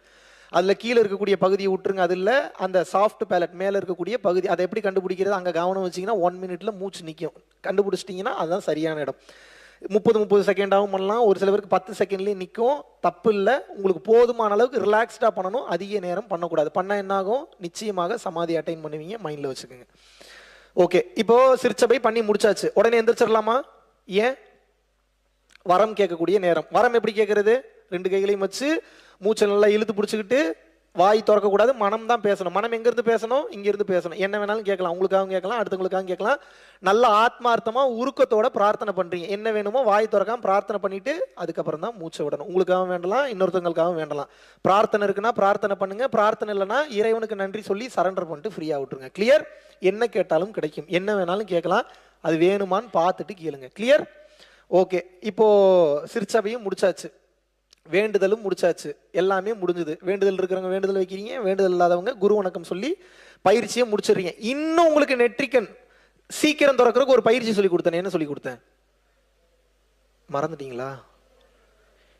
அதுல கீழே இருக்கக்கூடிய பகுதியை விட்டுருங்க. அது இல்லை, அந்த சாஃப்ட் பேலட் மேல இருக்கக்கூடிய பகுதி. அதை எப்படி கண்டுபிடிக்கிறது? அங்க கவனம் வச்சீங்கன்னா 1 மினிட்ல மூச்சு நிற்கும். கண்டுபிடிச்சிட்டீங்கன்னா அதுதான் சரியான இடம். 30 செகண்டாகவும் பண்ணலாம். ஒரு சில பேருக்கு 10 செகண்ட்லேயும் நிற்கும். தப்பு இல்லை. உங்களுக்கு போதுமான அளவுக்கு ரிலாக்ஸ்டாக பண்ணணும். அதிக நேரம் பண்ணக்கூடாது. பண்ணால் என்ன ஆகும்? நிச்சயமாக சமாதி அட்டைன் பண்ணுவீங்க. மைண்டில் வச்சுக்கோங்க. ஓகே, இப்போ சிற்சபை பண்ணி முடிச்சாச்சு. உடனே எந்திரிச்சிடலாமா? ஏன்? வரம் கேட்கக்கூடிய நேரம். வரம் எப்படி கேட்கறது? 2 கைகளையும் வச்சு மூச்சை நல்லா இழுத்து பிடிச்சிக்கிட்டு வாய் திறக்கக்கூடாது. மனம் தான் பேசணும். மனம் எங்கிருந்து பேசணும்? இங்கிருந்து பேசணும். என்ன வேணாலும் கேட்கலாம். உங்களுக்காகவும் கேட்கலாம், அடுத்தவங்களுக்காகவும் கேட்கலாம். நல்ல ஆத்மார்த்தமா உருக்கத்தோட பிரார்த்தனை பண்றீங்க. என்ன வேணுமோ வாய் திறக்காம பிரார்த்தனை பண்ணிட்டு அதுக்கப்புறம் தான் மூச்சை விடணும். உங்களுக்காகவும் வேண்டலாம், இன்னொருத்தவங்களுக்காகவும் வேண்டலாம். பிரார்த்தனை இருக்குன்னா பிரார்த்தனை பண்ணுங்க. பிரார்த்தனை இல்லைன்னா இறைவனுக்கு நன்றி சொல்லி சரண்டர் பண்ணிட்டு ஃப்ரீயா விட்டுருங்க. கிளியர்? என்ன கேட்டாலும் கிடைக்கும். என்ன வேணாலும் கேட்கலாம். அது வேணுமான்னு பார்த்துட்டு கேளுங்க. கிளியர்? ஓகே, இப்போ சிற்சபையும் முடிச்சாச்சு, வேண்டுதலும் முடிச்சாச்சு, எல்லாமே முடிஞ்சது. வேண்டுதல் இருக்கிறவங்க வேண்டுதல் வைக்கிறீங்க, வேண்டுதல் இல்லாதவங்க குரு வணக்கம் சொல்லி பயிற்சியை முடிச்சிடுறீங்க. இன்னும் உங்களுக்கு நெற்றிக்கண் சீக்கிரம் திறக்கிறதுக்கு ஒரு பயிற்சி சொல்லி கொடுத்தேன். என்ன சொல்லி கொடுத்தேன்? மறந்துட்டீங்களா?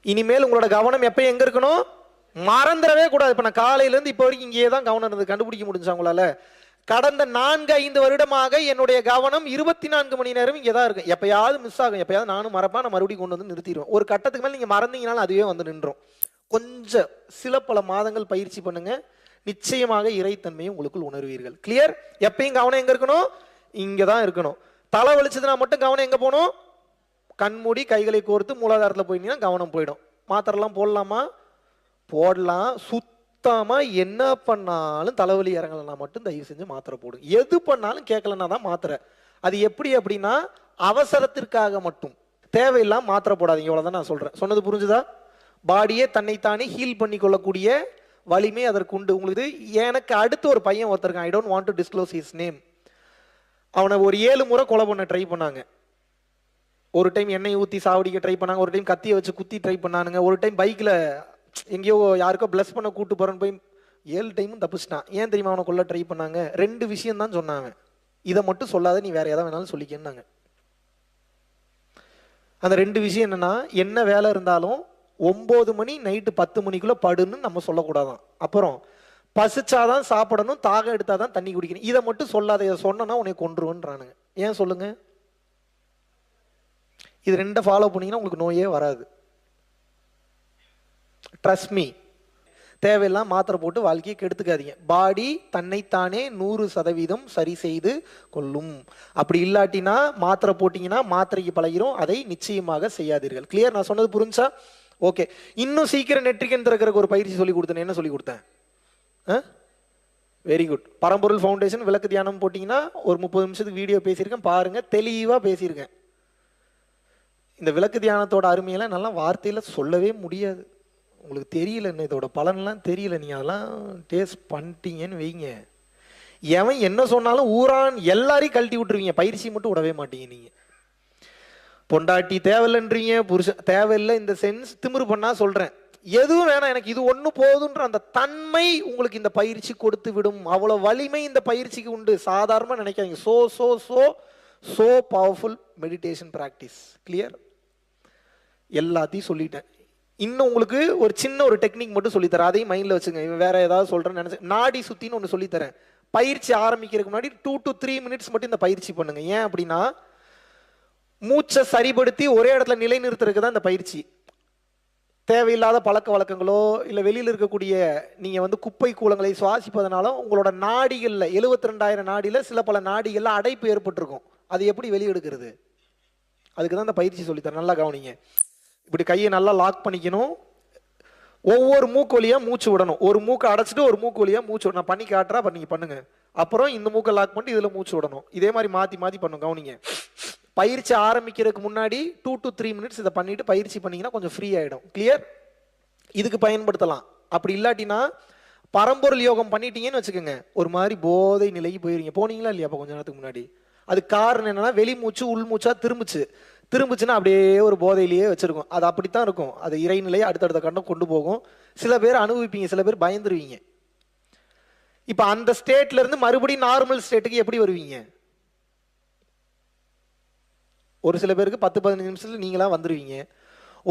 இனிமேல் உங்களோட கவனம் எப்ப எங்க இருக்கணும்? மறந்துடவே கூடாது. இப்ப நான் காலையில இருந்து இப்ப வரைக்கும் இங்கே தான் கவனம் இருந்தது. கண்டுபிடிக்க முடிஞ்சா உங்களால? கடந்த 4-5 வருடமாக என்னுடைய கவனம் 24 மணி நேரம் இங்கே தான் இருக்கு. எப்பயாவது மிஸ் ஆகும், எப்பயாவது நானும் மறப்பேன், நான் மறுபடியும் கொண்டு வந்து நிறுத்திடுவேன். ஒரு கட்டத்துக்கு மேலே நீங்க மறந்தீங்கனாலும் அதுவே வந்து நின்றோம். கொஞ்சம் சில பல மாதங்கள் பயிற்சி பண்ணுங்க, நிச்சயமாக இறைத்தன்மையை உங்களுக்குள் உணர்வீர்கள். கிளியர்? எப்பயும் கவனம் எங்க இருக்கணும்? இங்க தான் இருக்கணும். தலை வலிச்சதுன்னா மட்டும் கவனம் எங்க போகணும்? கண்மூடி கைகளை கோர்த்து மூலாதாரத்தில் போயிட்டீங்கன்னா கவனம் போயிடும். மாத்திரெல்லாம் போடலாமா? போடலாம். சுத்தமா என்ன பண்ணாலும் தலைவலி இறங்கலன்னா மட்டும் தயவு செஞ்சு மாத்திரை போடுங்க. எது பண்ணாலும் கேட்கலன்னா தான் மாத்திரை. அது எப்படி அப்படின்னா அவசரத்திற்காக மட்டும், தேவையில்லாம மாத்திரை போடாதீங்க. இவ்வளவுதான் நான் சொல்றேன். சொன்னது புரிஞ்சுதா? பாடியே தன்னைத்தானே ஹீல் பண்ணி கொள்ளக்கூடிய வலிமை அதற்கு உண்டு. உங்களுக்கு எனக்கு அடுத்து ஒரு பையன் ஒருத்தருக்கான், I don't want to disclose his name. அவனை ஒரு 7 முறை கொலை பண்ண ட்ரை பண்ணாங்க. ஒரு டைம் எண்ணெய் ஊற்றி சாவடிக்க ட்ரை பண்ணாங்க, ஒரு டைம் கத்தியை வச்சு குத்தி ட்ரை பண்ணானுங்க, ஒரு டைம் பைக்கில் எங்கேயோ யாருக்கோ பிளஸ் பண்ண கூட்டு போறேன்னு போய் 7 டைமும் தப்பிச்சிட்டான். ஏன் தெரியுமா அவனை கொல்ல ட்ரை பண்ணாங்க? 2 விஷயம் தான் சொன்னாங்க. இதை மட்டும் சொல்லாத, நீ வேற எதாவது வேணாலும் சொல்லிக்கன்னாங்க. அந்த 2 விஷயம் என்னன்னா, என்ன வேலை இருந்தாலும் 9 மணி நைட்டு 10 மணிக்குள்ள படுன்னு நம்ம சொல்லக்கூடாதான். அப்புறம் பசிச்சாதான் சாப்பிடணும், தாகம் எடுத்தாதான் தண்ணி குடிக்கணும். இதை மட்டும் சொல்லாத, இதை சொன்னா உன்னை கொன்றுவன்றானுங்க. ஏன் சொல்லுங்க? இது 2 ஃபாலோ பண்ணீங்கன்னா உங்களுக்கு நோயே வராது. Trust me. தேவையெல்லாம் மாத்திரை போட்டு வாழ்க்கையை கெடுத்துக்காதீங்க. பாடி தன்னைத்தானே 100% சரி செய்து கொள்ளும். அப்படி இல்லாட்டினா மாத்திரை போட்டீங்கன்னா மாத்திரைக்கு பழகிரும். அதை நிச்சயமாக செய்யாதீர்கள். கிளியர்? நான் சொன்னது புரிஞ்சா? ஓகே. இன்னும் சீக்கிரம் நெற்றிக்கண் திறக்கிறதுக்கு ஒரு பயிற்சி சொல்லி கொடுத்தேன். என்ன சொல்லி கொடுத்தேன்? Very good. பரம்பொருள் ஃபவுண்டேஷன் விளக்கு தியானம் போட்டிங்கன்னா ஒரு 30 நிமிஷத்துக்கு வீடியோ பேசியிருக்கேன், பாருங்க. தெளிவாக பேசியிருக்கேன். இந்த விளக்கு தியானத்தோட அருமையெல்லாம் நல்லா வார்த்தையில் சொல்லவே முடியாது. உங்களுக்கு தெரியல, இதோட பலன்லாம் தெரியல. நீங்கள் அதெல்லாம் டேஸ்ட் பண்ணிட்டீங்கன்னு வைங்க, எவன் என்ன சொன்னாலும் ஊரான் எல்லாரையும் கழட்டி விட்டுருவீங்க, பயிற்சி மட்டும் விடவே மாட்டீங்க. நீங்கள் பொண்டாட்டி தேவையில்லைன்றீங்க, புருஷன் தேவையில்லை. இந்த சென்ஸ் திமிரு பண்ணா சொல்கிறேன், எதுவும் வேணாம், எனக்கு இது ஒன்று போதுன்ற அந்த தன்மை உங்களுக்கு இந்த பயிற்சி கொடுத்து விடும். அவ்வளோ வலிமை இந்த பயிற்சிக்கு உண்டு. சாதாரணமாக நினைக்காதீங்க. So so so so powerful meditation practice. Clear? எல்லாத்தையும் சொல்லிட்டேன். இன்னும் உங்களுக்கு ஒரு சின்ன ஒரு டெக்னிக் மட்டும் சொல்லித்தரேன், அதையும் மைண்டில் வச்சுங்க. வேற ஏதாவது சொல்கிறேன்னு நினச்சேன். நாடி சுத்தின்னு ஒன்று சொல்லித்தரேன். பயிற்சி ஆரம்பிக்கிறதுக்கு முன்னாடி 2 to 3 minutes மட்டும் இந்த பயிற்சி பண்ணுங்க. ஏன் அப்படின்னா, மூச்சை சரிபடுத்தி ஒரே இடத்துல நிலைநிறுத்துறதுக்கு தான் இந்த பயிற்சி. தேவையில்லாத பழக்க வழக்கங்களோ இல்லை வெளியில் இருக்கக்கூடிய நீங்கள் குப்பை கூலங்களை சுவாசிப்பதனால உங்களோட நாடிகளில் 72,000 நாடியில் சில பல நாடிகளில் அடைப்பு ஏற்பட்டிருக்கும். அது எப்படி வெளியெடுக்கிறது? அதுக்கு தான் இந்த பயிற்சி சொல்லித்தரேன். நல்லா கவனிங்க. இப்படி கையை நல்லா லாக் பண்ணிக்கணும். ஒவ்வொரு மூக்கு வழியா மூச்சு விடணும். ஒரு மூக்கை அடைச்சிட்டு ஒரு மூக்கு வழியா மூச்சு. நான் பண்ணி காட்டுறா, நீங்க பண்ணுங்க. அப்புறம் இந்த மூக்கை லாக் பண்ணிட்டு இதுல மூச்சு விடணும். இதே மாதிரி மாத்தி மாத்தி பண்ணுங்க. கவனிங்க. பயிற்சி ஆரம்பிக்கிறதுக்கு முன்னாடி 2 to 3 minutes இதை பண்ணிட்டு பயிற்சி பண்ணீங்கன்னா கொஞ்சம் ஃப்ரீ ஆயிடும். கிளியர்? இதுக்கு பயன்படுத்தலாம். அப்படி இல்லாட்டினா பரம்பொருள் யோகம் பண்ணிட்டீங்கன்னு வச்சுக்கோங்க, ஒரு மாதிரி போதை நிலைக்கு போயிருவீங்க. போனீங்களா இல்லையா? அப்போ கொஞ்ச நேரத்துக்கு முன்னாடி. அது காரணம் என்னன்னா, வெளி மூச்சு உள் மூச்சா திரும்பிச்சுன்னா அப்படியே ஒரு போதையிலேயே வச்சிருக்கும். அது அப்படித்தான் இருக்கும். அது இறைநிலையை அடுத்தடுத்த கண்டம் கொண்டு போகும். சில பேர் அனுபவிப்பீங்க, சில பேர் பயந்துருவீங்க. இப்ப அந்த ஸ்டேட்ல இருந்து மறுபடியும் நார்மல் ஸ்டேட்டுக்கு எப்படி வருவீங்க? ஒரு சில பேருக்கு 10-15 நிமிஷத்துல நீங்களா வந்துருவீங்க.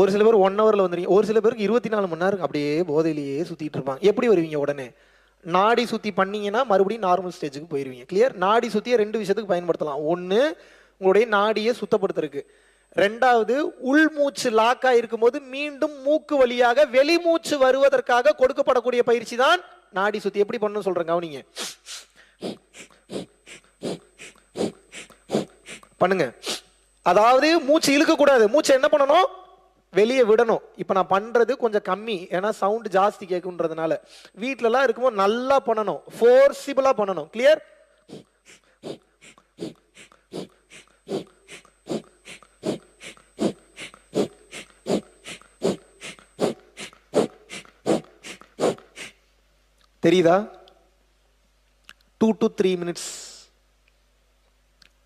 ஒரு சில பேர் 1 hourல வந்துருவீங்க. ஒரு சில பேருக்கு 24 மணி நேரம் அப்படியே போதையிலேயே சுத்திட்டு இருப்பாங்க. எப்படி வருவீங்க? உடனே நாடி சுத்தி பண்ணீங்கன்னா மறுபடியும் நார்மல் ஸ்டேஜுக்கு போயிருவீங்க. கிளியர்? நாடி சுத்தியை 2 விஷயத்துக்கு பயன்படுத்தலாம். ஒன்று, உங்களுடைய நாடியை சுத்தப்படுத்துறதுக்கு. 2வது, உள் மூச்சு லாக்கா இருக்கும் போது மீண்டும் மூக்கு வழியாக வெளி மூச்சு வருவதற்காக கொடுக்கப்படக்கூடிய பயிற்சி தான் நாடி சுத்தி. எப்படி பண்ணணும் சொல்றேன், கவனிங்க. பண்ணுங்க. அதாவது மூச்சு இழுக்க கூடாது. மூச்சு என்ன பண்ணணும்? வெளியே விடணும். இப்ப நான் பண்றது கொஞ்சம் கம்மி, ஏன்னா சவுண்ட் ஜாஸ்தி கேட்குன்றதுனால. வீட்டுல எல்லாம் இருக்கும்போது நல்லா பண்ணணும், ஃபோர்சிபிளா பண்ணணும். கிளியர்? தெரியுதா? 2 to 3 minutes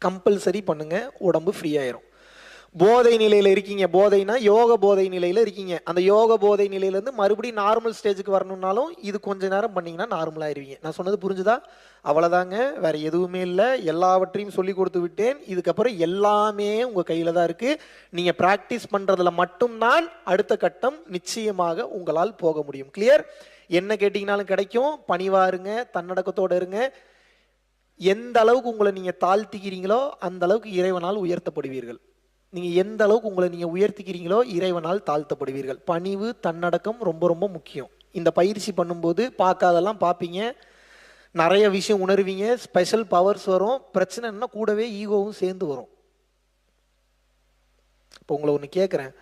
கம்பல்சரி பண்ணுங்க, உடம்பு ஃப்ரீ ஆயிரும். போதை நிலையில இருக்கீங்க, போதைனா யோக போதை நிலையில இருக்கீங்க. அந்த யோக போதை நிலையில இருந்து மறுபடியும் நார்மல் ஸ்டேஜுக்கு வரணும்னாலும் இது கொஞ்ச நேரம் பண்ணீங்கன்னா நார்மல் ஆயிருவீங்க. நான் சொன்னது புரிஞ்சுதா? அவ்வளவுதாங்க, வேற எதுவுமே இல்லை. எல்லாவற்றையும் சொல்லி கொடுத்து விட்டேன். இதுக்கப்புறம் எல்லாமே உங்க கையில தான் இருக்கு. நீங்க பிராக்டிஸ் பண்றதுல மட்டும்தான் அடுத்த கட்டம் நிச்சயமாக உங்களால் போக முடியும். கிளியர்? என்ன கேட்டீங்கனாலும் கிடைக்கும். பணிவா இருங்க, தன்னடக்கத்தோட இருங்க. எந்த அளவுக்கு உங்களை நீங்க தாழ்த்திக்கிறீங்களோ அந்த அளவுக்கு இறைவனால் உயர்த்தப்படுவீர்கள். நீங்க எந்த அளவுக்கு உங்களை நீங்க உயர்த்திக்கிறீங்களோ இறைவனால் தாழ்த்தப்படுவீர்கள். பணிவு, தன்னடக்கம் ரொம்ப ரொம்ப முக்கியம். இந்த பயிற்சி பண்ணும்போது பார்க்காதெல்லாம் பார்ப்பீங்க, நிறைய விஷயம் உணர்வீங்க, ஸ்பெஷல் பவர்ஸ் வரும். பிரச்சனைன்னா கூடவே ஈகோவும் சேர்ந்து வரும். இப்போ உங்களை ஒன்று கேட்குறேன்,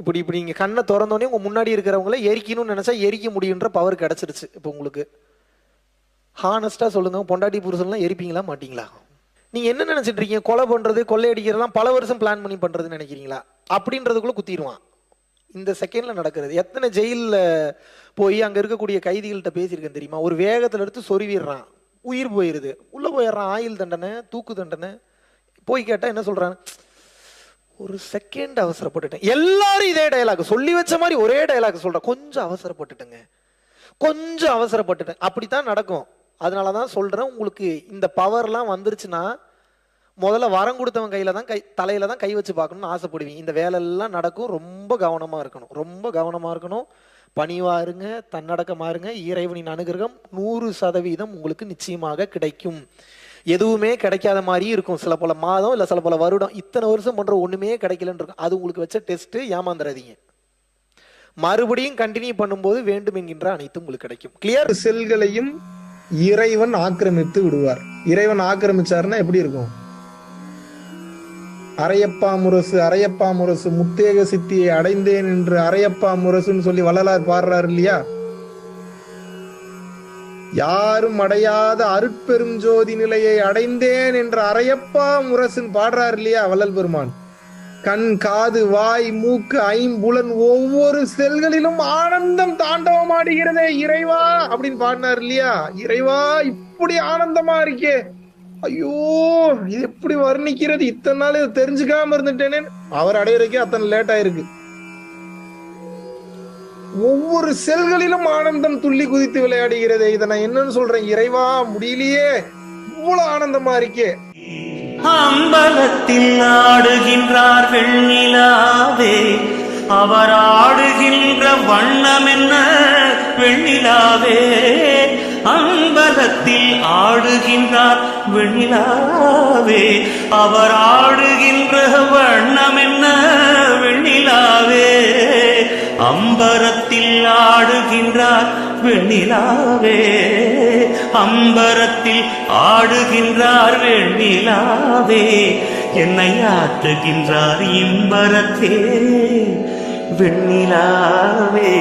இப்படி நீங்க கண்ணை திறந்தோடனே உங்க முன்னாடி இருக்கிறவங்கள எரிக்கணும்னு நினைச்சா எரிக்க முடியுன்ற பவர் கிடைச்சிருச்சு. இப்போ உங்களுக்கு ஹானஸ்டா சொல்லுங்க, பொண்டாட்டி புருஷன்லாம் எரிப்பீங்களா மாட்டீங்களா? நீங்க என்ன நினைச்சிட்டு இருக்கீங்க? கொலை பண்றது, கொள்ளையடிக்கிறதெல்லாம் பல வருஷம் பிளான் பண்ணி பண்றதுன்னு நினைக்கிறீங்களா? அப்படின்றதுக்குள்ள குத்திடுவான். இந்த செகண்ட்ல நடக்கிறது. எத்தனை ஜெயிலில் போய் அங்க இருக்கக்கூடிய கைதிகள்கிட்ட பேசியிருக்கேன் தெரியுமா? ஒரு வேகத்துல எடுத்து சொருவிடுறான், உயிர் போயிருது, உள்ள போயிடுறான். ஆயுள் தண்டனை, தூக்கு தண்டனை. போய் கேட்டா என்ன சொல்றான்? ஒரு செகண்ட் அவசரப்பட்டுட்டேன். எல்லாரும் இதே டயலாக் சொல்லி வச்ச மாதிரி ஒரே டயலாக் சொல்ற, கொஞ்சம் அவசரப்பட்டுட்டேங்க, கொஞ்சம் அவசரப்பட்டுட்டேன். அப்படித்தான் நடக்கும். அதனாலதான் சொல்றேன், உங்களுக்கு இந்த பவர்லாம் வந்துருச்சுன்னா முதல்ல வரம் கொடுத்தவன் கையில தான் தலையில தான் கை வச்சு பார்க்கணும்னு ஆசைப்படுவீங்க. இந்த வேலை எல்லாம் நடக்கும். ரொம்ப கவனமா இருக்கணும், ரொம்ப கவனமா இருக்கணும். பணிவா இருங்க, தன்னடக்கமா இருங்க. இறைவனின் அனுகிரகம் 100% உங்களுக்கு நிச்சயமாக கிடைக்கும். எதுவுமே கிடைக்காத மாதிரி இருக்கும். சில பல மாதம் இல்ல சில பல வருடம், இத்தனை வருஷம் பண்ற ஒண்ணுமே கிடைக்கலன்னு இருக்கும். அது உங்களுக்கு வச்ச டெஸ்ட். ஏமாந்துடாதீங்க. மறுபடியும் கண்டினியூ பண்ணும்போது வேண்டும் என்கின்ற அனைத்தும் உங்களுக்கு கிடைக்கும். கிளியர்? செல்களையும் இறைவன் ஆக்கிரமித்து விடுவார். இறைவன் ஆக்கிரமிச்சாருன்னா எப்படி இருக்கும்? அரையப்பா முரசு, அரையப்பா முரசு, முத்தேக சித்தியை அடைந்தேன் என்று அரையப்பா முரசுன்னு சொல்லி வள்ளலார் பாடுறாரு இல்லையா? யாரும் அடையாத அருட்பெரும் ஜோதி நிலையை அடைந்தேன் என்ற அரையப்பா முரசுன்னு பாடுறாரு இல்லையா வள்ளல் பெருமான்? கண், காது, வாய், மூக்கு, ஐம்புலன் ஒவ்வொரு செல்களிலும் ஆனந்தம் தாண்டவம் ஆடுகிறதே இறைவா அப்படின்னு பாடினார் இல்லையா? இறைவா இப்படி ஆனந்தமா இருக்கே, ஐயோ இது எப்படி வர்ணிக்கிறது, இத்தனை நாள் இதை தெரிஞ்சுக்காம இருந்துட்டேனே. அவர் அடையிறதுக்கே அத்தனை லேட் ஆயிருக்கு. ஒவ்வொரு செல்களிலும் ஆனந்தம் துள்ளி குதித்து விளையாடுகிறதே. இதை நான் என்னன்னு சொல்றேன்? இறைவா முடியலையே, இவ்வளவு ஆனந்தமா இருக்கே. அம்பலத்தில் ஆடுகின்றார் வெண்ணிலாவே, அவர் ஆடுகின்ற வண்ணம் என்ன வெண்ணிலாவே. அம்பலத்தில் ஆடுகின்றார் வெண்ணிலாவே, அவர் ஆடுகின்ற வண்ணம் என்ன வெண்ணிலாவே. அம்பரத்தில் ஆடுகின்றார் வெண்ணிலாவே, அம்பரத்தில் ஆடுகின்றார் வெண்ணிலாவே. என்னை ஆற்றுகின்றார் இம்பரத்தே வெண்ணிலாவே.